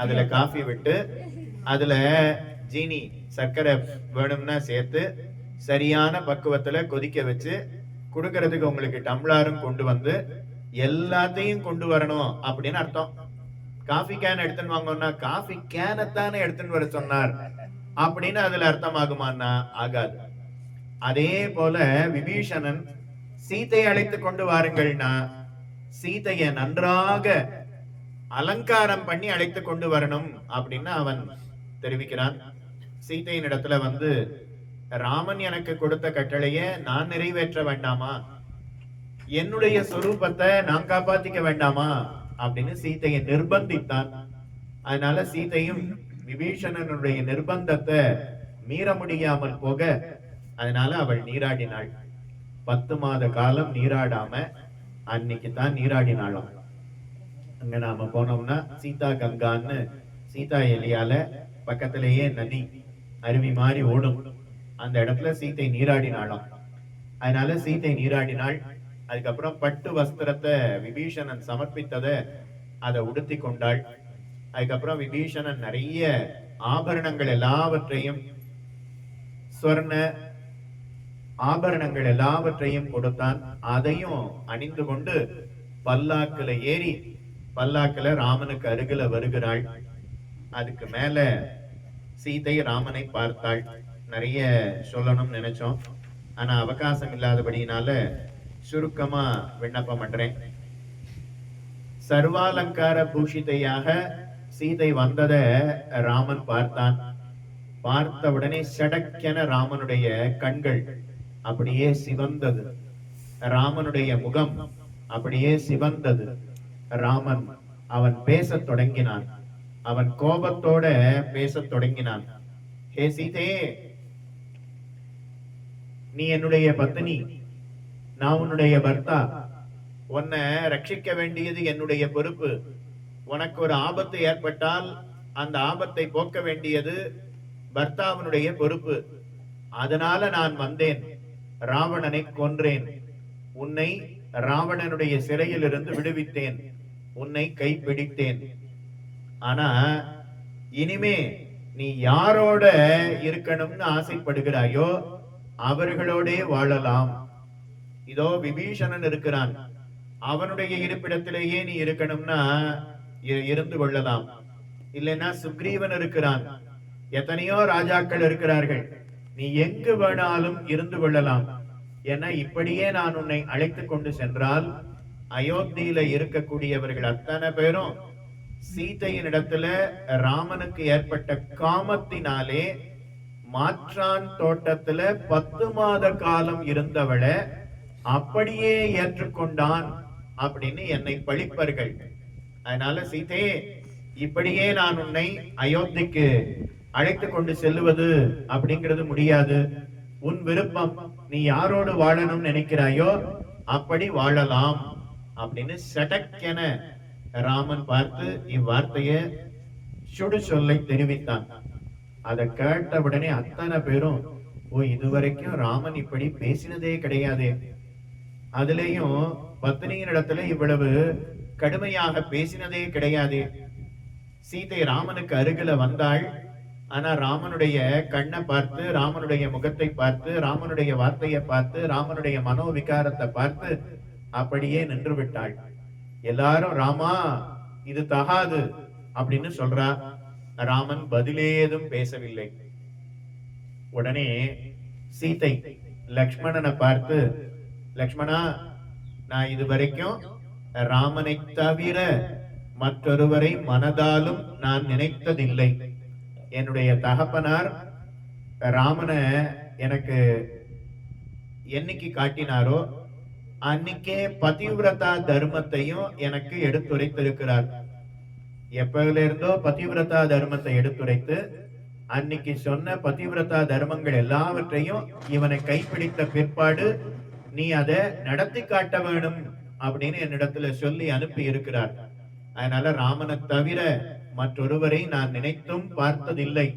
அதுல காஃபி விட்டு அதுல ஜீனி சர்க்கரை வேணும்னா சேர்த்து சரியான பக்குவத்துல கொதிக்க வச்சு குடுக்கறதுக்கு உங்களுக்கு டம்ளாரும் கொண்டு வந்து எல்லாத்தையும் கொண்டு வரணும் அப்படின்னு அர்த்தம். காஃபி கேன் எடுத்துன்னு வாங்கன்னா காஃபி கேனத்தானே எடுத்துன்னு வர சொன்னார் அப்படின்னு அதுல அர்த்தமாகுமான்னா ஆகாது. அதே போல விபீஷணன் சீதையை அழைத்து கொண்டு வாருங்கள்னா சீதைய நன்றாக அலங்காரம் பண்ணி அழைத்து கொண்டு வரணும் அப்படின்னு அவன் தெரிவிக்கிறான். சீதையின் இடத்துல வந்து, ராமன் எனக்கு கொடுத்த கட்டளைய நான் நிறைவேற்ற வேண்டாமா? என்னுடைய சொரூபத்தை நான் காப்பாத்திக்க வேண்டாமா அப்படின்னு சீதையை நிர்பந்தித்தான். அதனால சீதையும் விபீஷணனுடைய நிர்பந்தத்தை மீற முடியாமல் போக அதனால அவள் நீராடினாள். 10 மாத காலம் நீராடாம அன்னைக்கு தான் நீராடினாலும். அங்க நாம போனோம்னா சீதா கங்கான்னு சீதா எலியால பக்கத்திலேயே நதி அருவி மாதிரி ஓடும். அந்த இடத்துல சீதை நீராடினாலும். அதனால சீதை நீராடினாள். அதுக்கப்புறம் பட்டு வஸ்திரத்தை விபீஷணன் சமர்ப்பித்ததை அதை உடுத்தி கொண்டாள். அதுக்கப்புறம் விபீஷணன் நிறைய ஆபரணங்கள் எல்லாவற்றையும் ஸ்வர்ண ஆபரணங்கள் எல்லாவற்றையும் கொடுத்தான். அதையும் அணிந்து கொண்டு பல்லாக்குல ஏறி பல்லாக்குல ராமனுக்கு அருகில வருகிறாள். அதுக்கு மேல சீதை ராமனை பார்த்தாள். நிறைய சொல்லணும் நினைச்சோம், ஆனா அவகாசம் இல்லாதபடினால சுருக்கமா விண்ணப்பம் பண்றேன். சர்வாலங்கார பூஷிதையாக சீதை வந்தத ராமன் பார்த்தான். பார்த்த உடனே சடக்கென ராமனுடைய கண்கள் அப்படியே சிவந்தது. ராமனுடைய முகம் அப்படியே சிவந்தது. ராமன் அவன் பேசத் தொடங்கினான். அவன் கோபத்தோட பேசத் தொடங்கினான். ஹே சீதே, நீ என்னுடைய பத்னி, நான் உன்னுடைய பர்த்தா. உன்னை ரட்சிக்க வேண்டியது என்னுடைய பொறுப்பு. உனக்கு ஒரு ஆபத்து ஏற்பட்டால் அந்த ஆபத்தை போக்க வேண்டியது பர்த்தாவினுடைய பொறுப்பு. அதனால நான் வந்தேன். ராவணனை கொன்றேன். உன்னை ராவணனுடைய சிறையில் இருந்து விடுவித்தேன். உன்னை கைப்பிடித்தேன். ஆனா இனிமே நீ யாரோட இருக்கணும்னு ஆசைப்படுகிறாயோ அவர்களோடே வாழலாம். இதோ விபீஷணன் இருக்கிறான், அவனுடைய இருப்பிடத்திலேயே நீ இருக்கணும்னா இருந்து கொள்ளலாம். இல்லைன்னா சுக்ரீவன் இருக்கிறான், எத்தனையோ ராஜாக்கள் இருக்கிறார்கள், நீ எங்கு வேணாலும் இருந்து கொள்ளலாம். என இப்படியே நான் உன்னை அழைத்து கொண்டு சென்றால் அயோத்தியில இருக்கக்கூடியவர்கள் அத்தனை பேரும் சீதையின் இடத்துல ராமனுக்கு ஏற்பட்ட காமத்தினாலே மாற்றான் தோட்டத்துல 10 மாத காலம் இருந்தவளை அப்படியே ஏற்றுக்கொண்டான் அப்படின்னு என்னை பழிப்பர்கள். அதனால சீதே, இப்படியே நான் உன்னை அயோத்திக்கு அழைத்து கொண்டு செல்லுவது அப்படிங்கிறது முடியாது. உன் விருப்பம், நீ யாரோடு வாழணும்னு நினைக்கிறாயோ அப்படி வாழலாம் அப்படின்னு சடக்கென ராமன் பார்த்து இவ்வார்த்தைய சுடு சொல்லை தெரிவித்தான். அதை கேட்ட உடனே அத்தனை பேரும், ஓ, இதுவரைக்கும் ராமன் இப்படி பேசினதே கிடையாது, அதுலயும் பத்னியின் இடத்துல இவ்வளவு கடுமையாக பேசினதே கிடையாது. சீதை ராமனுக்கு அருகில வந்தாள். ஆனா ராமனுடைய கண்ணை பார்த்து, ராமனுடைய முகத்தை பார்த்து, ராமனுடைய வார்த்தையை பார்த்து, ராமனுடைய மனோவிகாரத்தை பார்த்து அப்படியே நின்று விட்டாள். எல்லாரும் ராமா இது தகாது அப்படின்னு சொல்றா. ராமன் பதிலேதும் பேசவில்லை. உடனே சீதை லக்ஷ்மணனை பார்த்து, லக்ஷ்மணா, நான் இதுவரைக்கும் ராமனை தவிர மற்றொருவரை மனதாலும் நான் நினைத்ததில்லை. என்னுடைய தகப்பனார் ராமனை எனக்கு என்னைக்கு காட்டினாரோ அன்னைக்கே பதிவிரதா தர்மத்தையும் எனக்கு எடுத்துரைத்திருக்கிறார். எப்பல இருந்தோ பதிவிரதா தர்மத்தை எடுத்துரைத்து அன்னைக்கு சொன்ன பதிவிரதா தர்மங்கள் எல்லாவற்றையும் இவனை கைப்பிடித்த பிற்பாடு நீ அதை நடத்தி காட்ட வேணும் அப்படின்னு என்னிடத்துல சொல்லி அனுப்பி இருக்கிறார். அதனால ராமனை தவிர மற்றொருவரை நான் நினைத்தும் பார்த்ததில்லை.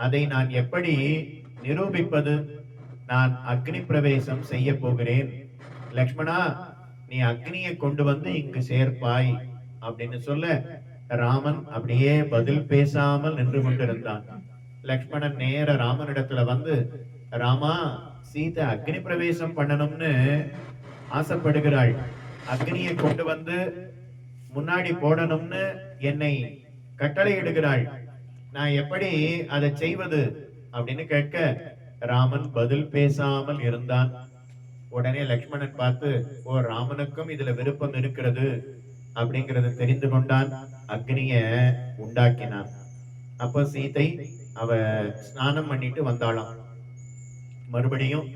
அதை நான் எப்படி நிரூபிப்பது? நான் அக்னி பிரவேசம் செய்ய போகிறேன். லக்ஷ்மணா, நீ அக்னியை கொண்டு வந்து இங்கு சேர்ப்பாய் அப்படின்னு சொல்ல ராமன் அப்படியே பதில் பேசாமல் நின்று கொண்டிருந்தான். லக்ஷ்மணன் நேர ராமனிடத்துல வந்து, ராமா, சீதை அக்னி பிரவேசம் பண்ணணும்னு ஆசைப்படுகிறாள், அக்னியை கொண்டு வந்து முன்னாடி போடணும்னு என்னை கட்டளை இடுகிறாள், நான் எப்படி அதை செய்வது அப்படின்னு கேட்க ராமன் பதில் பேசாமல் இருந்தான். உடனே லக்ஷ்மணன் பார்த்து, ஓ, ராமனுக்கும் இதுல விருப்பம் இருக்கிறது அப்படிங்கறது தெரிந்து கொண்டான். அக்னிய உண்டாக்கினான். அப்ப சீதை அவ ஸ்நானம் பண்ணிட்டு வந்தாளாம். மறுபடியும்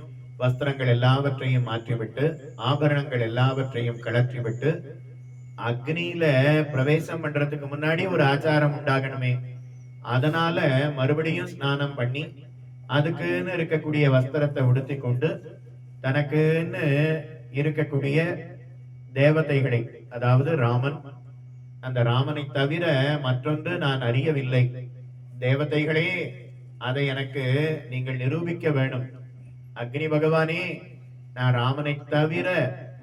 வஸ்திரங்கள் எல்லாவற்றையும் மாற்றிவிட்டு, ஆபரணங்கள் எல்லாவற்றையும் கலற்றிவிட்டு, அக்னியில பிரவேசம் பண்றதுக்கு முன்னாடி ஒரு ஆச்சாரம் உண்டாகணுமே, அதனால மறுபடியும் ஸ்நானம் பண்ணி அதுக்குன்னு இருக்கக்கூடிய வஸ்திரத்தை உடுத்தி கொண்டு தனக்குன்னு இருக்கக்கூடிய தேவதைகளை, அதாவது ராமன், அந்த ராமனை தவிர மற்றொன்று நான் அறியவில்லை, தேவதைகளே அதை எனக்கு நீங்கள் நிரூபிக்க வேணும். அக்னி பகவானே, நான் ராமனை தவிர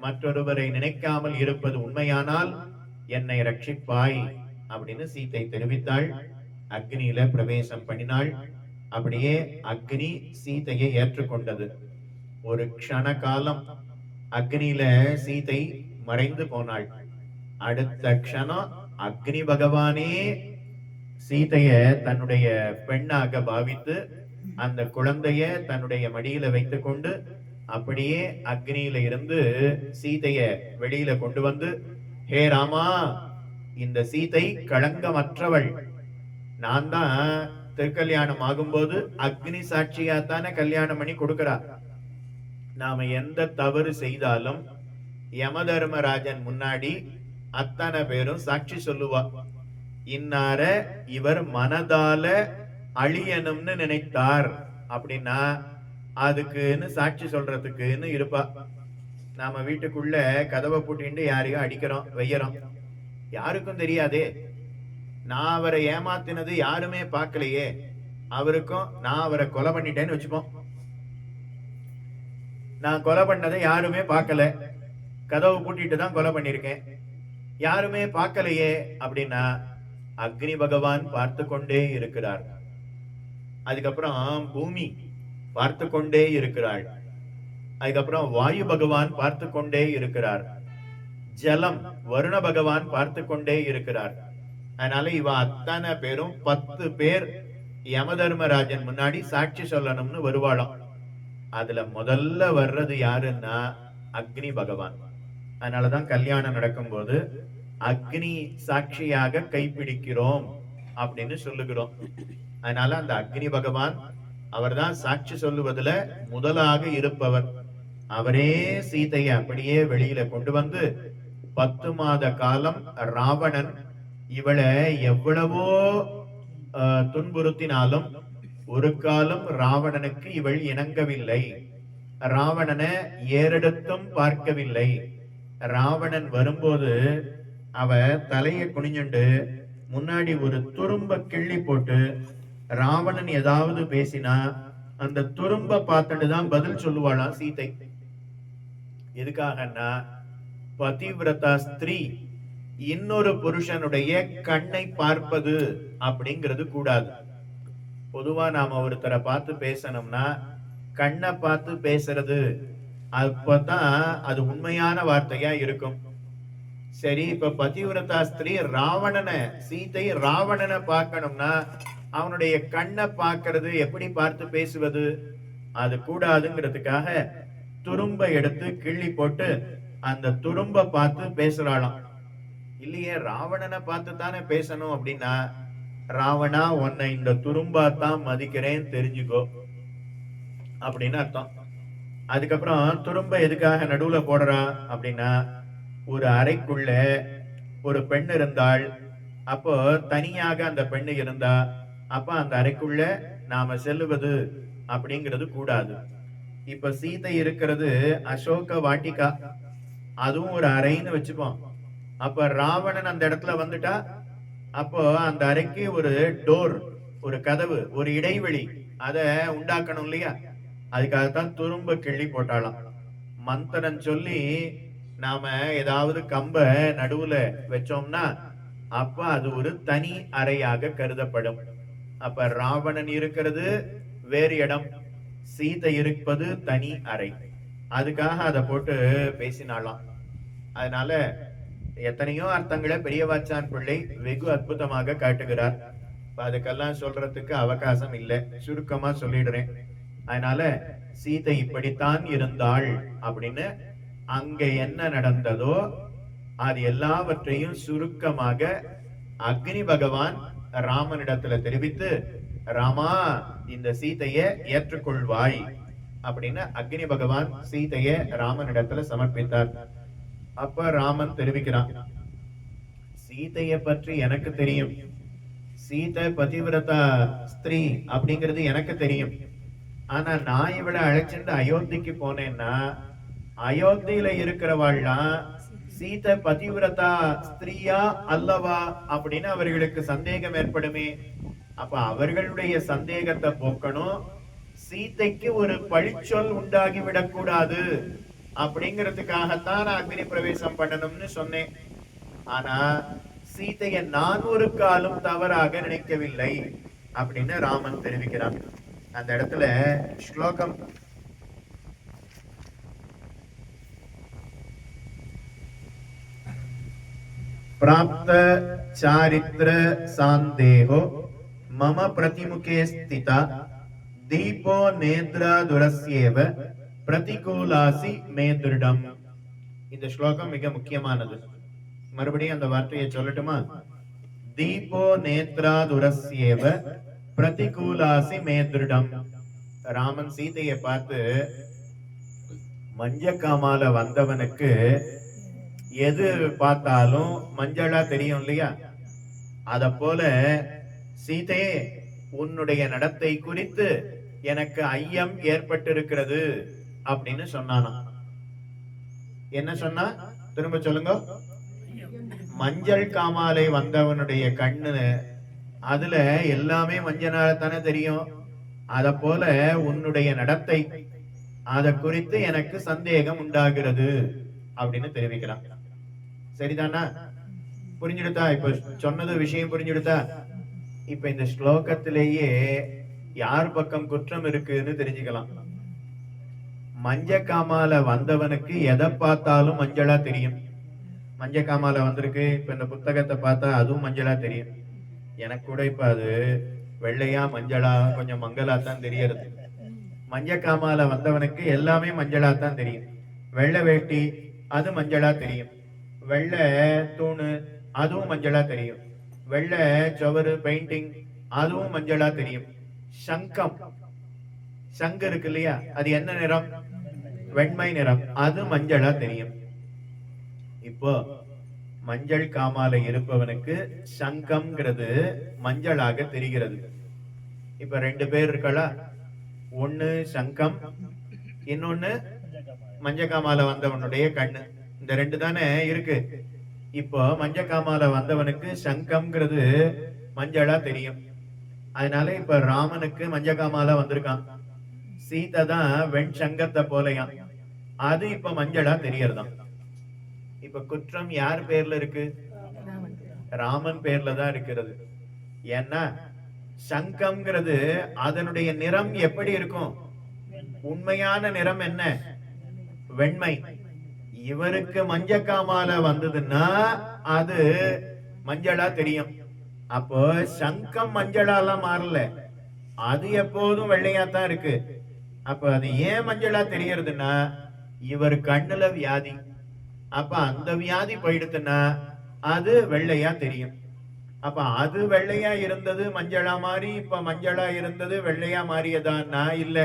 மற்றொருவரை நினைக்காமல் இருப்பது உண்மையானால் என்னை ரட்சிப்பாய் அப்படின்னு சீதை தெரிவித்தாள். அக்னியில பிரவேசம் பண்ணினாள். அப்படியே அக்னி சீதையை ஏற்றுக்கொண்டது. ஒரு க்ஷண காலம் அக்னியில சீதை மறைந்து போனாள். அடுத்த க்ஷணம் அக்னி பகவானே சீதைய தன்னுடைய பெண்ணாக பாவித்து அந்த குழந்தைய தன்னுடைய மடியில வைத்துக் கொண்டு அப்படியே அக்னியில இருந்து சீதைய வெளியில கொண்டு வந்து, ஹே ராமா, இந்த சீதை களங்கமற்றவள். நான் தான் திருக்கல்யாணம் ஆகும்போது அக்னி சாட்சியாத்தானே கல்யாணம் பண்ணி கொடுக்கிறா. நாம எந்த தவறு செய்தாலும் யமதர்மராஜன் முன்னாடி அத்தனை பேரும் சாட்சி சொல்லுவா. இன்னார இவர் மனதால அழியணும்னு நினைத்தார் அப்படின்னா அதுக்குன்னு சாட்சி சொல்றதுக்குன்னு இருப்பா. நாம வீட்டுக்குள்ள கதவை பூட்டிட்டு யாரையும் அடிக்கிறோம் வெய்யறோம், யாருக்கும் தெரியாதே. நான் அவரை ஏமாத்தினது யாருமே பார்க்கலையே, அவருக்கும் நான் அவரை கொலை பண்ணிட்டேன்னு வச்சுப்போம். நான் கொலை பண்ணதை யாருமே பார்க்கல, கதவு பூட்டிட்டு தான் கொலை பண்ணிருக்கேன், யாருமே பார்க்கலையே அப்படின்னா அக்னி பகவான் பார்த்து கொண்டே இருக்கிறார். அதுக்கப்புறம் பூமி பார்த்து கொண்டே இருக்கிறாள். அதுக்கப்புறம் வாயு பகவான் பார்த்து கொண்டே இருக்கிறார். ஜலம் வருண பகவான் பார்த்து கொண்டே இருக்கிறார். அதனால இவ அத்தனை பேரும் 10 பேர் யமதர்மராஜன் முன்னாடி சாட்சி சொல்லணும்னு வருவாளாம். அதுல முதல்ல வர்றது யாருன்னா அக்னி பகவான். அதனாலதான் கல்யாணம் நடக்கும் போது அக்னி சாட்சியாக கைப்பிடிக்கிறோம் அப்படின்னு சொல்லுகிறோம். அதனால அந்த அக்னி பகவான் அவர்தான் சாட்சி சொல்லுவதுல முதலாக இருப்பவர். அவரே சீதையை அப்படியே வெளியில கொண்டு வந்து 10 மாத காலம் ராவணன் இவளை எவ்வளவோ துன்புறுத்தினாலும் ஒரு காலம் ராவணனுக்கு இவள் இணங்கவில்லை. ராவணனை ஏறெடுத்தும் பார்க்கவில்லை. ராவணன் வரும்போது அவ தலையை குனிஞ்சுண்டு முன்னாடி ஒரு துரும்ப கிள்ளி போட்டு ராவணன் ஏதாவது பேசினா அந்த துரும்ப பார்த்துட்டு தான் பதில் சொல்லுவாளாம் சீதை. எதுக்காகன்னா பதிவிரதா ஸ்திரீ இன்னொரு புருஷனுடைய கண்ணை பார்ப்பது அப்படிங்கிறது கூடாது. பொதுவா நாம ஒருத்தரை பார்த்து பேசணும்னா கண்ணை பார்த்து பேசுறது, அப்பதான் அது உண்மையான வார்த்தையா இருக்கும். சரி, இப்ப பதிவிரதா ஸ்திரீ சீதை ராவணனை பார்க்கணும்னா அவனுடைய கண்ணை பார்க்கறது எப்படி பார்த்து பேசுவது, அது கூடாதுங்கிறதுக்காக துரும்ப எடுத்து கிள்ளி போட்டு அந்த துரும்ப பார்த்து பேசுறாளாம். இல்லையே, ராவணனை பார்த்து தானே பேசணும் அப்படின்னா, ராவணா உன்னை இந்த துரும்பாத்தான் மதிக்கிறேன் தெரிஞ்சுக்கோ அப்படின்னு அர்த்தம். அதுக்கப்புறம் துரும்ப எதுக்காக நடுவுல போடுறா அப்படின்னா, ஒரு அறைக்குள்ள ஒரு பெண் இருந்தாள். அப்போ தனியாக அந்த பெண்ணு இருந்தா அப்ப அந்த அறைக்குள்ள நாம செல்லுவது அப்படிங்கிறது கூடாது. இப்ப சீதை இருக்கிறது அசோக வாட்டிகா, அதுவும் ஒரு அறைன்னு வச்சுப்போம். அப்ப ராவணன் அந்த இடத்துல வந்துட்டா அப்போ அந்த அறைக்கு ஒரு டோர், ஒரு கதவு, ஒரு இடைவெளி அத உண்டாக்கணும் இல்லையா? அதுக்காகத்தான் துரும்ப கிள்ளி போட்டாலாம். மந்திரன் சொல்லி நாம ஏதாவது கம்ப நடுவுல வச்சோம்னா அப்ப அது ஒரு தனி அறையாக கருதப்படும். அப்ப ராவணன் இருக்கிறது வேறு இடம், சீதை இருப்பது தனி அறை. அதுக்காக அதை போட்டு பேசினாலாம். அதனால எத்தனையோ அர்த்தங்களை பெரியவாச்சான் பிள்ளை வெகு அற்புதமாக காட்டுகிறார். அதுக்கெல்லாம் சொல்றதுக்கு அவகாசம் இல்லை, சுருக்கமா சொல்லிடுறேன். அதனால சீதை இப்படித்தான் இருந்தாள் அப்படின்னு அங்க என்ன நடந்ததோ அது எல்லாவற்றையும் சுருக்கமாக அக்னி பகவான் ராமனிடத்துல தெரிவித்து, ராமா இந்த சீதைய ஏற்றுக்கொள்வாய் அப்படின்னு அக்னி பகவான் சீதைய ராமனிடத்துல சமர்ப்பித்தார். அப்ப ராமன் தெரிவிக்கிறான், சீதைய பற்றி எனக்கு தெரியும், சீதை பதிவிரதா ஸ்திரீ அப்படிங்கிறது எனக்கு தெரியும். ஆனா நான் இவளை அழைச்சிட்டு அயோத்திக்கு போனேன்னா அயோத்தியில இருக்கிறவாள்லாம் சீதை பதிவிரதா ஸ்திரீயா அல்லவா அப்படின்னு அவர்களுக்கு சந்தேகம் ஏற்படுமே. அப்ப அவர்களுடைய சந்தேகத்தை போக்கணும், சீதைக்கு ஒரு பழிச்சொல் உண்டாகிவிடக் கூடாது அப்படிங்கிறதுக்காகத்தான் நான் அக்னி பிரவேசம் பண்ணணும்னு சொன்னேன். ஆனா சீதையை நான் ஒரு காலம் தவறாக நினைக்கவில்லை அப்படின்னு ராமன் தெரிவிக்கிறான். அந்த இடத்துல ஸ்லோகம் प्राप्त चारित्र सांदेहो मम प्रतिमुखे स्थिता दीपो नेत्रा दुरस्येव प्रतिकूलासी मे दृढம். இந்த ஸ்லோகம் மிக முக்கியமானது. மறுபடியும் அந்த வார்த்தையை சொல்லட்டுமா? தீபோ நேத்ராதுரஸ்யேவ பிரதிகூலாசி மேத்ருடம். ராமன் சீதையை பார்த்து, மஞ்சக்காமால வந்தவனுக்கு எது பார்த்தாலும் மஞ்சளா தெரியும் இல்லையா? அத போல சீதையே, உன்னுடைய நடத்தை குறித்து எனக்கு ஐயம் ஏற்பட்டிருக்கிறது அப்படின்னு சொன்னானா. என்ன சொன்னா? திரும்ப சொல்லுங்க. மஞ்சள் காமாலை வந்தவனுடைய கண்ணு, அதுல எல்லாமே மஞ்சளால தானே தெரியும். அத போல உன்னுடைய நடத்தை, அத குறித்து எனக்கு சந்தேகம் உண்டாகிறது அப்படின்னு தெரிவிக்கிறான். சரிதானா? புரிஞ்சுடுதா? இப்ப சொன்னது விஷயம் புரிஞ்சுடுதா? இப்ப இந்த ஸ்லோகத்திலேயே யார் பக்கம் குற்றம் இருக்குன்னு தெரிஞ்சுக்கலாம். மஞ்சக்காமால வந்தவனுக்கு எதை பார்த்தாலும் மஞ்சளா தெரியும். மஞ்சக்காமால வந்திருக்கு, இப்ப இந்த புத்தகத்தை பார்த்தா அதுவும் மஞ்சளா தெரியும். எனக்கு கூட இப்ப அது வெள்ளையா மஞ்சளா கொஞ்சம் மங்களா தான் தெரியறது. மஞ்சக்காமால வந்தவனுக்கு எல்லாமே மஞ்சளா தான் தெரியும். வெள்ளை வேட்டி அது மஞ்சளா தெரியும். வெள்ளை தூணு அதுவும் மஞ்சளா தெரியும். வெள்ளை சுவரு பெயிண்டிங் அதுவும் மஞ்சளா தெரியும். சங்கம், சங்கு இருக்கு இல்லையா, அது என்ன நிறம்? வெண்மை நிறம், அது மஞ்சளா தெரியும். இப்போ மஞ்சள் காமால இருப்பவனுக்கு சங்கம்ங்கிறது மஞ்சளாக தெரிகிறது. இப்ப ரெண்டு பேர் இருக்கா, ஒண்ணு சங்கம், இன்னொன்னு மஞ்சக்காமால வந்தவனுடைய கண்ணு. இந்த ரெண்டு தானே இருக்கு. இப்போ மஞ்சக்காமால வந்தவனுக்கு சங்கம்ங்கிறது மஞ்சளா தெரியும். அதனால இப்ப ராமனுக்கு மஞ்சக்காமால வந்திருக்கான். சீதை தான் வெண் சங்கத்தை போலையாம், அது இப்ப மஞ்சளா தெரியறதாம். இப்ப குற்றம் யார் பேர்ல இருக்கு? ராமன் பேர்ல தான் இருக்கிறது. ஏன்னா சங்கம்ங்கிறது அதனுடைய நிறம் எப்படி இருக்கும்? உண்மையான நிறம் என்ன? வெண்மை. இவருக்கு மஞ்சக்காமால வந்ததுன்னா அது மஞ்சளா தெரியும். அப்போ சங்கம் மஞ்சளாலாம் மாறல, அது எப்போதும் வெள்ளையா தான் இருக்கு. அப்ப அது ஏன் மஞ்சளா தெரியறதுன்னா இவர் கண்ணுல வியாதி. அப்ப அந்த வியாதி போயிடுதுன்னா அது வெள்ளையா தெரியும். அப்ப அது வெள்ளையா இருந்தது மஞ்சளா மாறி இப்ப மஞ்சளா இருந்தது வெள்ளையா மாறியதான்னா இல்ல,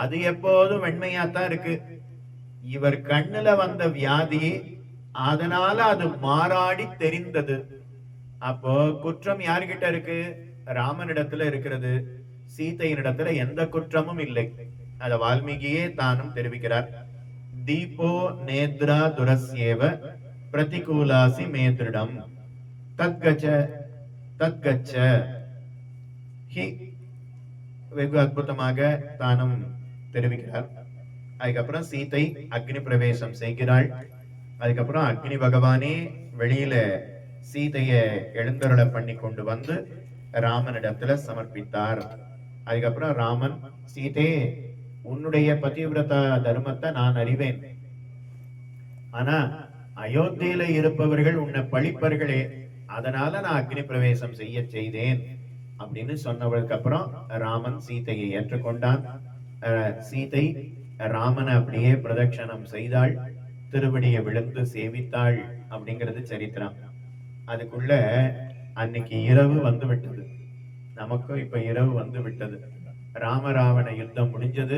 அது எப்போதும் வெண்மையா தான் இருக்கு. இவர் கண்ணுல வந்த வியாதி, அதனால அது மாறாடி தெரிந்தது. அப்போ குற்றம் யார்கிட்ட இருக்கு? ராமனிடத்துல இருக்கிறது. சீதையினிடத்துல எந்த குற்றமும் இல்லை. அத வால்மீகியே தானும் தெரிவிக்கிறார். தீபோ நேத்ரா துரஸ்யேவ பிரதிகூலாசி மேத்ரிடம் தத்கச்ச தத்கச்ச ஹி. வெகு அற்புதமாக தானும் தெரிவிக்கிறார். அதுக்கப்புறம் சீதை அக்னி பிரவேசம் செய்கிறாள். அதுக்கப்புறம் அக்னி பகவானே வெளியில சீதைய எழுந்தருளை பண்ணி கொண்டு வந்து ராமனிடத்துல சமர்ப்பித்தார். அதுக்கப்புறம் ராமன், சீதே, உன்னுடைய பதிவிரதா தர்மத்தை நான் அறிவேன். ஆனா அயோத்தியில இருப்பவர்கள் உன்னை பழிப்பர்களே, அதனால நான் அக்னி பிரவேசம் செய்தேன் அப்படின்னு சொன்னவளுக்கு அப்புறம் ராமன் சீதையை ஏற்றுக்கொண்டான். சீதை ராமனை அப்படியே பிரதட்சணம் செய்தாள், திருவடியை விழுந்து சேவித்தாள் அப்படிங்கிறது சரித்திரம். அதுக்குள்ள அன்னைக்கு இரவு வந்து விட்டது. நமக்கும் இப்ப இரவு வந்து விட்டது. ராமராவண யுத்தம் முடிஞ்சது.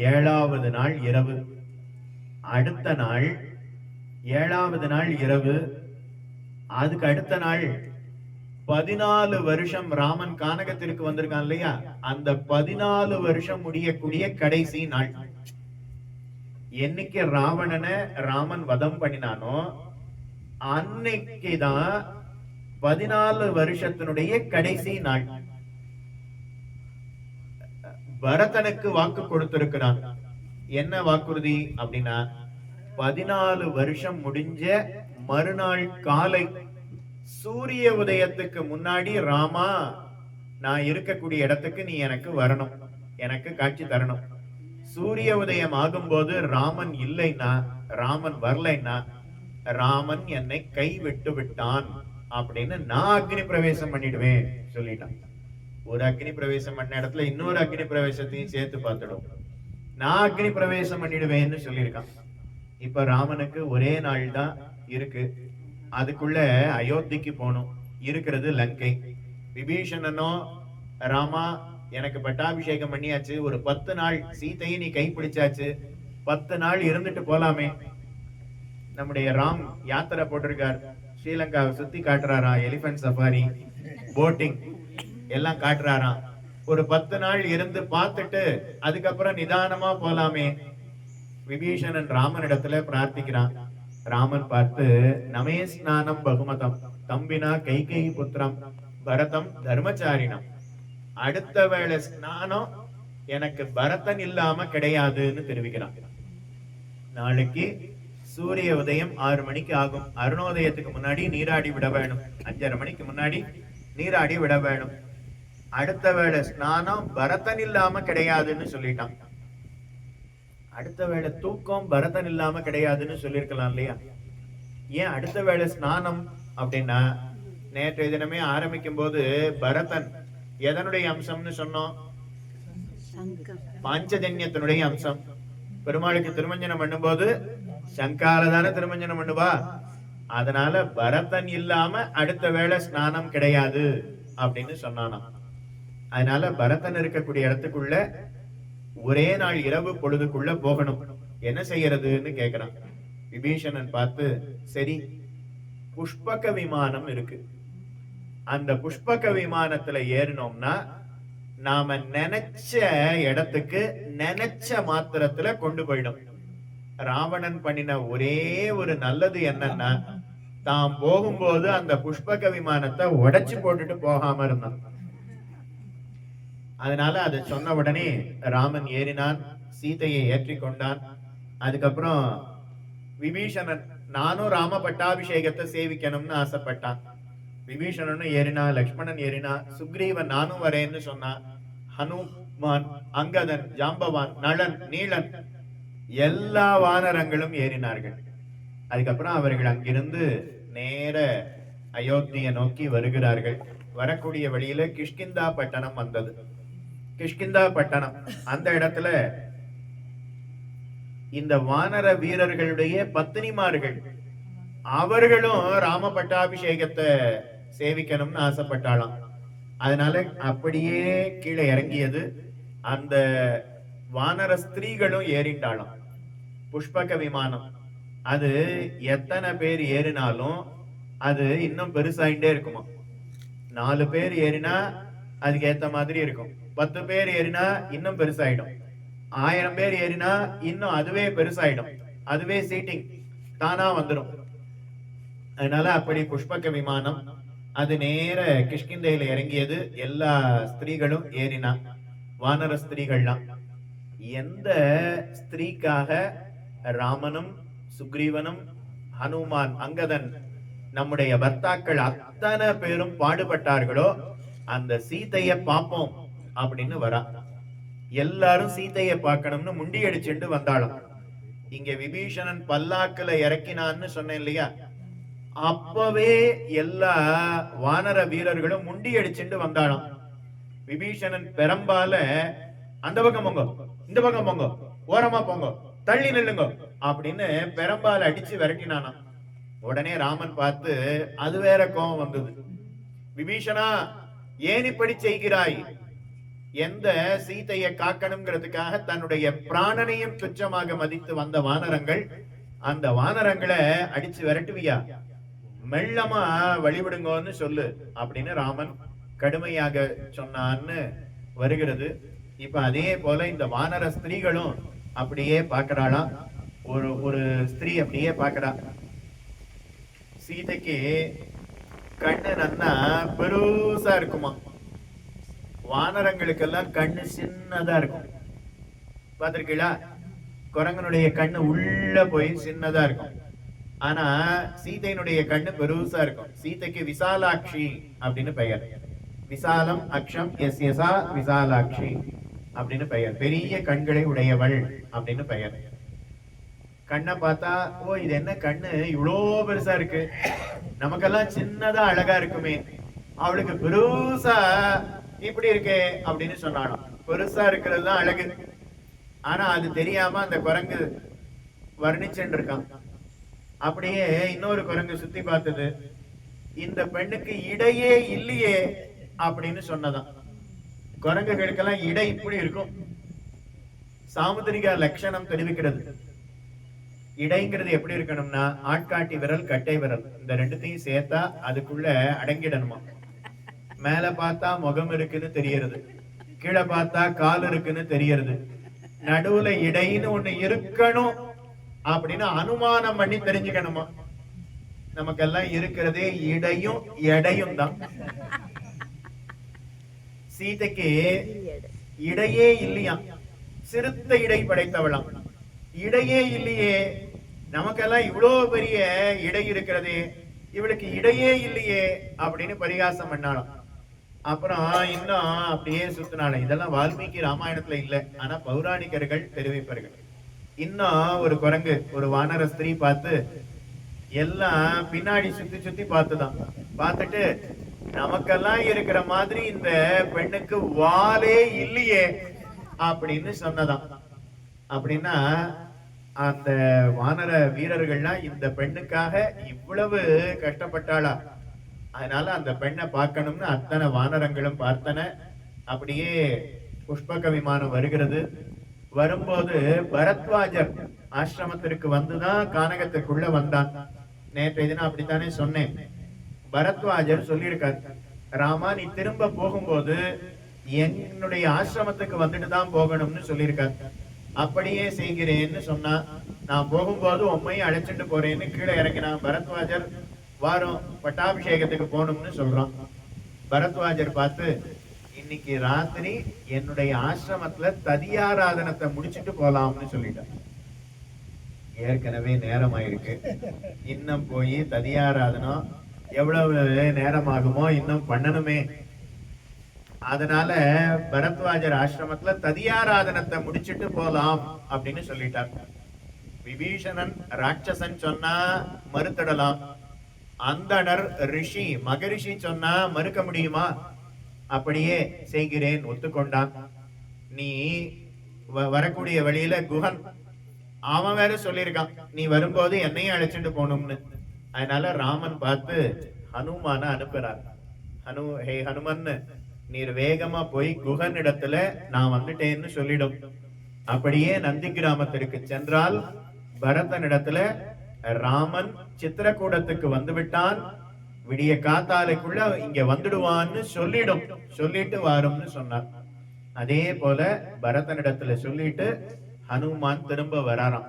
7வது நாள் இரவு. அடுத்த நாள் 7வது நாள் இரவு. அதுக்கு அடுத்த நாள் 14 வருஷம் ராமன் கானகத்திற்கு வந்திருக்கான் இல்லையா, அந்த 14 வருஷம் முடியக்கூடிய கடைசி நாள். என்னைக்கு ராவணனை ராமன் வதம் பண்ணினானோ அன்னைக்குதான் 14 வருஷத்தினுடைய கடைசி நாள். பரதனுக்கு வாக்கு கொடுத்திருக்கிறான். என்ன வாக்குறுதி அப்படின்னா, 14 வருஷம் முடிஞ்ச மறுநாள் காலை சூரிய உதயத்துக்கு முன்னாடி, ராமா, நான் இருக்கக்கூடிய இடத்துக்கு நீ எனக்கு வரணும், எனக்கு காட்சி தரணும். சூரிய உதயம் ஆகும்போது ராமன் இல்லைன்னா, ராமன் வரலைன்னா, ராமன் என்னை கைவிட்டு விட்டான் அப்படின்னு நான் அக்னி பிரவேசம் பண்ணிடுவேன் சொல்லிட்டான். ஒரு அக்னி பிரவேசம் பண்ண இடத்துல இன்னொரு அக்னி பிரவேசத்தையும் சேர்த்து பார்த்துடும். நான் அக்னி பிரவேசம் பண்ணிடுவேன்னு சொல்லியிருக்கான். இப்ப ராமனுக்கு ஒரே நாள் தான் இருக்கு. அதுக்குள்ள அயோத்திக்கு போகணும். இருக்கிறது லங்கை. விபீஷணனோ, ராமா எனக்கு பட்டாபிஷேகம் பண்ணியாச்சு, ஒரு 10 நாள் சீதையை நீ கைப்பிடிச்சாச்சு, 10 நாள் இருந்துட்டு போலாமே. நம்முடைய ராம் யாத்திரை போட்டிருக்கார், ஸ்ரீலங்காவை சுத்தி காட்டுறாராம், எலிபென்ட் சஃபாரி, போட்டிங் எல்லாம் காட்டுறாராம். ஒரு 10 நாள் இருந்து பார்த்துட்டு அதுக்கப்புறம் நிதானமா போலாமே. விபீஷணன் ராமனிடத்துல பிரார்த்திக்கிறான். ராமன் பார்த்து, நமே ஸ்நானம் பகுமதம் தம்பினா கைகை புத்திரம் பரதம் தர்மச்சாரினம். அடுத்த வேளை ஸ்நானம் எனக்கு பரதன் இல்லாம கிடையாதுன்னு தெரிவிக்கிறான். நாளைக்கு சூரிய உதயம் 6 மணிக்கு ஆகும். அருணோதயத்துக்கு முன்னாடி நீராடி விட வேணும். 5:30 மணிக்கு முன்னாடி நீராடி விட வேணும். அடுத்த வேளை ஸ்நானம் பரதன் இல்லாம கிடையாதுன்னு சொல்லிட்டான். அடுத்த வேளை தூக்கம் பரதன் இல்லாம கிடையாதுன்னு சொல்லிருக்கலாம் இல்லையா? ஏன் அடுத்த வேளை ஸ்நானம் அப்படின்னா, நேற்றைய தினமே ஆரம்பிக்கும் போது பரதன் எதனுடைய அம்சம்னு சொன்னோம்? பாஞ்சஜன்யத்தினுடைய அம்சம். பெருமாளுக்கு திருமஞ்சனம் பண்ணும்போது சங்கால தானே திருமஞ்சனம் பண்ணுவா. அதனால பரதன் இல்லாம அடுத்த வேளை ஸ்நானம் கிடையாது அப்படின்னு சொன்னானாம். அதனால பரதன் இருக்கக்கூடிய இடத்துக்குள்ள ஒரே நாள் இரவு பொழுதுக்குள்ள போகணும். என்ன செய்யறதுன்னு கேக்குறான். விபீஷணன் பார்த்து, சரி புஷ்பக விமானம் இருக்கு, அந்த புஷ்பக விமானத்துல ஏறினோம்னா நாம நினைச்ச இடத்துக்கு நினைச்ச மாத்திரத்துல கொண்டு போயிடும். ராவணன் பண்ணின ஒரே ஒரு நல்லது என்னன்னா, தாம் போகும்போது அந்த புஷ்பக விமானத்தை உடைச்சு போட்டுட்டு போகாம இருந்தான். அதனால அதை சொன்ன உடனே ராமன் ஏறினான், சீதையை ஏற்றி கொண்டான். அதுக்கப்புறம் விபீஷணன் நானும் ராம பட்டாபிஷேகத்தை சேவிக்கணும்னு ஆசைப்பட்டான். விபீஷணனும் ஏறினா, லக்ஷ்மணன் ஏறினா, சுக்ரீவன் நானும் வரேன்னு சொன்னான். ஹனுமான், அங்கதன், ஜாம்பவான், நளன், நீலன் எல்லா வானரங்களும் ஏறினார்கள். அதுக்கப்புறம் அவர்கள் அங்கிருந்து நேர அயோத்தியை நோக்கி வருகிறார்கள். வரக்கூடிய வழியில கிஷ்கிந்தா பட்டணம் வந்தது. கிஷ்கிந்தா பட்டணம், அந்த இடத்துல இந்த வானர வீரர்களுடைய பத்தினிமார்கள் அவர்களும் ராம பட்டாபிஷேகத்தை சேவிக்கணும்னு ஆசைப்பட்டாளாம். அதனால அப்படியே கீழே இறங்கியது. அந்த வானர ஸ்திரீகளும் ஏறிண்டாளாம். புஷ்பக விமானம் அது எத்தனை பேர் ஏறினாலும் அது இன்னும் பெருசாயிட்டே இருக்குமா. 4 பேர் ஏறினா அதுக்கு ஏத்த மாதிரி இருக்கும். 10 பேர் ஏறினா இன்னும் பெருசாயிடும். 1000 பேர் ஏறினா இன்னும் அதுவே பெருசாயிடும். அதுவே சீட்டிங் தானா வந்துடும். அதனால அப்படி புஷ்பக விமானம் அது நேர கிஷ்கிந்தையில இறங்கியது. எல்லா ஸ்திரீகளும் ஏறினா, வானர ஸ்திரீகள்லாம். எந்த ஸ்திரீக்காக ராமனும் சுக்ரீவனும் ஹனுமான் அங்கதன் நம்முடைய பர்த்தாக்கள் அத்தனை பேரும் பாடுபட்டார்களோ அந்த சீதைய பார்ப்போம் அப்படின்னு வரா. எல்லாரும் சீதைய பார்க்கணும்னு முண்டி அடிச்சுட்டு வந்தாலும். இங்க விபீஷணன் பல்லாக்குல இறக்கினான்னு சொன்னேன் இல்லையா, அப்பவே எல்லா வானர வீரர்களும் முண்டி அடிச்சுட்டு வந்தாலும். விபீஷணன் பெரம்பால அந்த பக்கம் போங்க, இந்த பக்கம் போங்க, ஓரமா போங்க, தள்ளி நில்லுங்க அப்படின்னு பெரம்பால அடிச்சு விரட்டினானா. உடனே ராமன் பார்த்து அது வேற கோபம் வந்தது. விபீஷணா, ஏன் இப்படி செய்கிறாய்? எந்த சீதையை காக்கணுங்கிறதுக்காக தன்னுடைய பிராணனையும் துச்சமாக மதித்து வந்த வானரங்கள், அந்த வானரங்களை அடிச்சு விரட்டுவியா? மெல்லமா வழிவிடுங்கன்னு சொல்லு அப்படின்னு ராமன் கடுமையாக சொன்னான்னு வருகிறது. இப்ப அதே போல இந்த வானர ஸ்திரீகளும் அப்படியே பாக்குறாளாம். ஒரு ஸ்திரீ அப்படியே பாக்குறா. சீதைக்கு கண்ணு நன்னா பெருசா இருக்குமா. வானரங்களுக்கெல்லாம் கண்ணு சின்னதா இருக்கும். பாத்திருக்கீங்களா? குரங்கனுடைய கண்ணு உள்ள போய் சின்னதா இருக்கும். ஆனா சீதையினுடைய கண்ணு பெருசா இருக்கும். சீதைக்கு விசாலாட்சி அப்படின்னு பெயர். விசாலம் அக்ஷம் எஸ் எசா விசாலாட்சி அப்படின்னு பெயர். பெரிய கண்களை உடையவள் அப்படின்னு பெயர். கண்ணை பார்த்தா, ஓ இது என்ன கண்ணு இவ்வளோ பெருசா இருக்கு, நமக்கெல்லாம் சின்னதா அழகா இருக்குமே, அவளுக்கு பெருசா இப்படி இருக்கே அப்படின்னு சொன்னாலும். பெருசா இருக்கிறது தான் அழகு. ஆனா அது தெரியாம அந்த குரங்கு வர்ணிச்சுட்டு இருக்கான். அப்படியே இன்னொரு குரங்கு சுத்தி பார்த்தது. இந்த பெண்ணுக்கு இடையே இல்லையே அப்படின்னு சொன்னதாம். குரங்குகளுக்கெல்லாம் இடை இப்படி இருக்கும். சாமுத்திரிகா லட்சணம் தெரிவிக்கிறது. இடைங்கிறது எப்படி இருக்கணும்னா, ஆட்காட்டி விரல் கட்டை விரல் இந்த ரெண்டுத்தையும் சேர்த்தா அதுக்குள்ள அடங்கிடணுமா. மேல பார்த்தா முகம் இருக்குன்னு தெரியறது, கீழே பார்த்தா கால் இருக்குன்னு தெரியறது, நடுவுல இடைன்னு ஒண்ணு இருக்கணும் அப்படின்னு அனுமானம் பண்ணி தெரிஞ்சுக்கணுமா. நமக்கெல்லாம் இருக்கிறதே இடையும் எடையும் தான். சீதைக்கு இடையே இல்லையா, சிறுத்த இடை படைத்தவளாம். இடையே இல்லையே, நமக்கெல்லாம் இவ்வளவு பெரிய இடை இருக்கிறதே, இவளுக்கு இடையே இல்லையே அப்படின்னு பரிகாசம் பண்ணாலும். அப்புறம் இன்னும் அப்படியே சுத்தினாலும். இதெல்லாம் வால்மீகி ராமாயணத்துல இல்ல, ஆனா பௌராணிகர்கள் தெரிவிப்பார்கள். இன்னும் ஒரு குரங்கு ஒரு வானர ஸ்திரீ பார்த்து எல்லாம் பின்னாடி சுத்தி சுத்தி பார்த்துதான். பார்த்துட்டு நமக்கெல்லாம் இருக்கிற மாதிரி இந்த பெண்ணுக்கு வாலே இல்லையே அப்படின்னு சொன்னதாம். அப்படின்னா அந்த வானர வீரர்கள்லாம் இந்த பெண்ணுக்காக இவ்வளவு கஷ்டப்பட்டாளா, அதனால அந்த பெண்ணை பார்க்கணும்னு அத்தனை வானரங்களும் பார்த்தன. அப்படியே புஷ்பக விமானம் வருகிறது. வரும்போது பரத்வாஜர் ஆசிரமத்திற்கு வந்துதான் கானகத்திற்குள்ள வந்தான். நேற்றைய தினம் அப்படித்தானே சொன்னேன். பரத்வாஜர் சொல்லியிருக்காரு, ராமா நீ திரும்ப போகும்போது என்னுடைய ஆசிரமத்துக்கு வந்துட்டு தான் போகணும்னு சொல்லியிருக்காரு. அப்படியே செய்கிறேன்னு சொன்னா, நான் போகும்போது உண்மையை அழைச்சிட்டு போறேன்னு கீழே இறங்கினான். பரத்வாஜர் வாரம் பட்டாபிஷேகத்துக்கு போகணும்னு சொல்றான். பரத்வாஜர் பார்த்து, இன்னைக்கு ராத்திரி என்னுடைய ஆசிரமத்துல ததியாராதனத்தை முடிச்சிட்டு போலாம்னு சொல்லிட்டார். ஏற்கனவே நேரம் ஆயிருக்கு, இன்னும் போய் ததியாராதனம் எவ்வளவு நேரம் ஆகுமோ இன்னும் பண்ணணுமே. அதனால பரத்வாஜர் ஆசிரமத்துல ததியாராதனத்தை முடிச்சிட்டு போலாம் அப்படின்னு சொல்லிட்டார். விபீஷணன் ராட்சசன் சொன்னா மறுத்தடலாம், அந்தணர் ரிஷி மகரிஷி சொன்னா மறுக்க முடியுமா? அப்படியே செய்கிறேன் ஒத்துக்கொண்டான். நீ வரக்கூடிய வழியில குஹன் அவன் வேற சொல்லியிருக்கான், நீ வரும்போது என்னையும் அழைச்சிட்டு போகணும்னு. அதனால ராமன் பார்த்து ஹனுமான அனுப்புறார். ஹே ஹனுமன், நீர் வேகமா போய் குஹன் இடத்துல நான் வந்துட்டேன்னு சொல்லிடும். அப்படியே நந்தி கிராமத்திற்கு சென்றால் பரதன் இடத்துல ராமன் சித்திரக்கூடத்துக்கு வந்து விட்டான், விடிய காத்தாலைக்குள்ள இங்க வந்துடுவான்னு சொல்லிடும், சொல்லிட்டு வாரும்னு சொன்னார். அதே போல பரதனிடத்துல சொல்லிட்டு ஹனுமான் திரும்ப வராராம்.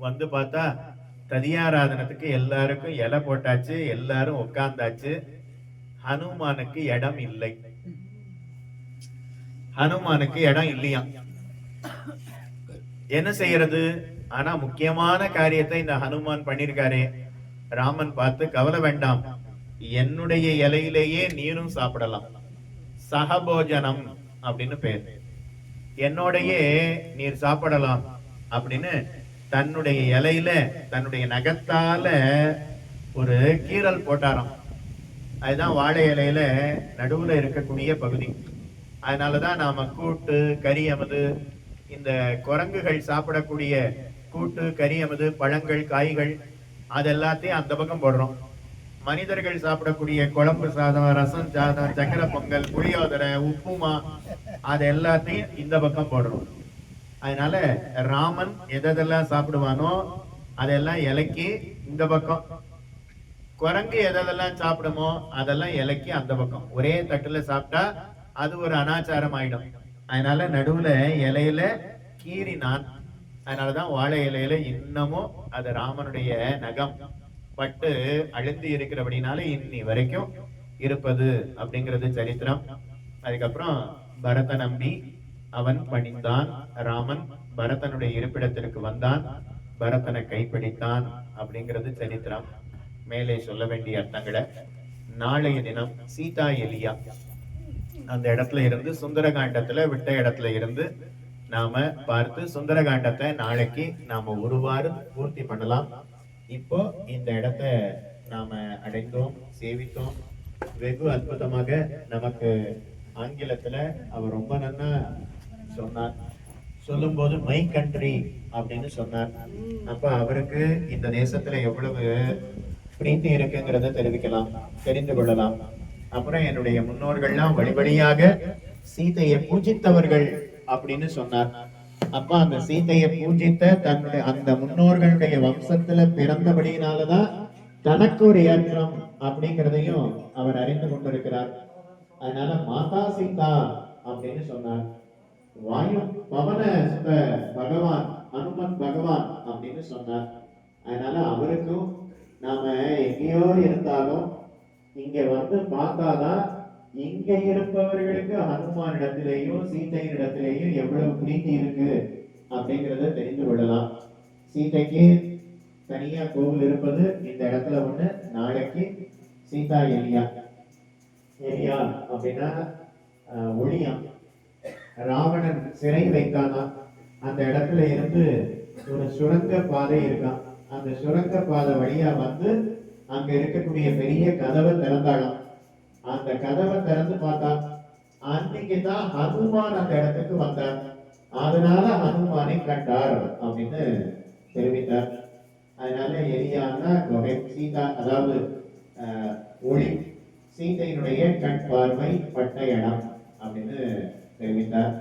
வந்து பார்த்தா ததியாராதனத்துக்கு எல்லாருக்கும் இலை போட்டாச்சு, எல்லாரும் உட்கார்ந்தாச்சு. ஹனுமானுக்கு இடம் இல்லை. ஹனுமானுக்கு இடம் இல்லையா, என்ன செய்யறது? ஆனா முக்கியமான காரியத்தை இந்த ஹனுமான் பண்ணிருக்காரே. ராமன் பார்த்து, கவலை வேண்டாம், என்னுடைய இலையிலேயே நீரும் சாப்பிடலாம், சகபோஜனம் அப்படின்னு பேர், என்னோடையே நீர் சாப்பிடலாம் அப்படின்னு தன்னுடைய இலையில தன்னுடைய நகத்தால ஒரு கீறல் போட்டாராம். அதுதான் வாழை இலையில நடுவுல இருக்கக்கூடிய பகுதி. அதனாலதான் நாம கூட்டு கறி அமது, இந்த குரங்குகள் சாப்பிடக்கூடிய கூட்டு கறி அமது, பழங்கள் காய்கள் அது எல்லாத்தையும் அந்த பக்கம் போடுறோம். மனிதர்கள் சாப்பிடக்கூடிய குழம்பு சாதம், ரசம் சாதம், சக்கரை பொங்கல், புளியோதரை, உப்புமா அது எல்லாத்தையும் இந்த பக்கம் போடுறோம். அதனால ராமன் எதெல்லாம் சாப்பிடுவானோ அதெல்லாம் இலைக்கு இந்த பக்கம், குரங்கு எதெல்லாம் சாப்பிடுமோ அதெல்லாம் இலைக்கு அந்த பக்கம். ஒரே தட்டுல சாப்பிட்டா அது ஒரு அனாச்சாரம் ஆயிடும். அதனால நடுவுல இலையில கீறினான். அதனாலதான் வாழை இலையில இன்னமும் அது ராமனுடைய நகம் பட்டு அழுந்தி இருக்கிறபடினால இன்னி வரைக்கும் இருப்பது அப்படிங்கிறது சரித்திரம். அதுக்கப்புறம் பரத நம்பி அவன் பணிந்தான். ராமன் பரதனுடைய இருப்பிடத்திற்கு வந்தான், பரதனை கைப்பிடித்தான் அப்படிங்கிறது சரித்திரம். மேலே சொல்ல வேண்டிய அர்த்தங்களை நாளைய தினம் சீதா எலியா அந்த இடத்துல இருந்து சுந்தரகாண்டத்துல விட்ட இடத்துல இருந்து நாம பார்த்து சுந்தரகாண்டத்தை நாளைக்கு நாம ஒரு வாரம் பூர்த்தி பண்ணலாம். இப்போ இந்த இடத்த நாம அடைந்தோம், சேவித்தோம். வெகு அற்புதமாக நமக்கு ஆங்கிலத்துல அவர் ரொம்ப நன்னா சொன்னார். சொல்லும்போது மை கண்ட்ரி அப்படின்னு சொன்னார். அப்ப அவருக்கு இந்த தேசத்துல எவ்வளவு பிரீத்தி இருக்குங்கிறத தெரிந்து கொள்ளலாம். அப்புறம் என்னுடைய முன்னோர்கள்லாம் வழி வழியாக சீதையை பூஜித்தவர்கள் அப்படின்னு சொன்னார். அப்ப அந்த சீதையை பூஜித்த தன்னுடைய அந்த முன்னோர்களுடைய வம்சத்துல பிறந்தபடியினாலதான் தனக்கு ஒரு ஏற்றம் அப்படிங்கிறதையும் அவர் அறிந்து கொண்டிருக்கிறார். அதனால மாதா சீதா அப்படின்னு சொன்னார். வாயு பவன சுத பகவான் அனுமன் பகவான் அப்படின்னு சொன்னார். அதனால அவருக்கும் நாம எங்கேயோ இருந்தாலும் இங்க வந்து பார்த்தாதான் இங்க இருப்பவர்களுக்கு ஹனுமான் இடத்திலேயும் சீதையின் இடத்திலேயும் எவ்வளவு பிரீத்தி இருக்கு அப்படிங்கிறத தெரிந்து கொள்ளலாம். சீதைக்கு தனியா கோவில் இருப்பது இந்த இடத்துல ஒண்ணு. நாளைக்கு சீதா எலியா அப்படின்னா ஒளியாம். ராவணன் சிறை வைத்தானா, அந்த இடத்துல இருந்து ஒரு சுரங்க பாதை இருக்கான். அந்த சுரங்க பாதை வழியா வந்து அங்க இருக்கக்கூடிய பெரிய கதவை திறந்தாளாம். அந்த கதவை திறந்து பார்த்தா அன்னைக்குதான் ஹனுமான் அந்த இடத்துக்கு வந்தார். அதனால ஹனுமானை கண்டார் அப்படின்னு தெரிவித்தார். அதனால எலியான்னா சீதா, அதாவது ஒளி, சீதையினுடைய கண் பார்வை பட்ட இடம் அப்படின்னு தெரிவித்தார்.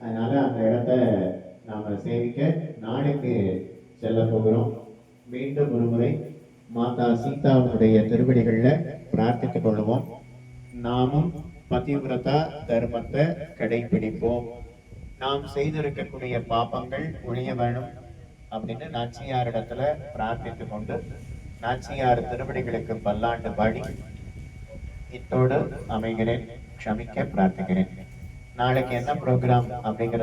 அதனால அந்த இடத்த நாம சேவிக்க நாளைக்கு செல்ல போகிறோம். மீண்டும் ஒரு முறை மாதா சீதாவுடைய திருவடிகள்ல பிரார்த்தித்துக் கொள்வோம். நாமும் பதிவிரதா தர்மத்தை கடைபிடிப்போம். நாம் செய்திருக்கக்கூடிய பாபங்கள் ஒழிய வேணும் அப்படின்னு நாச்சியாரிடத்துல பிரார்த்தித்துக் கொண்டு நாச்சியார் திருவடிகளுக்கு பல்லாண்டு பாடி இத்தோடு அமைகிறேன். க்ஷமிக்க பிரார்த்திக்கிறேன். நாளைக்கு என்ன ப்ரோக்ராம் அப்படிங்கிற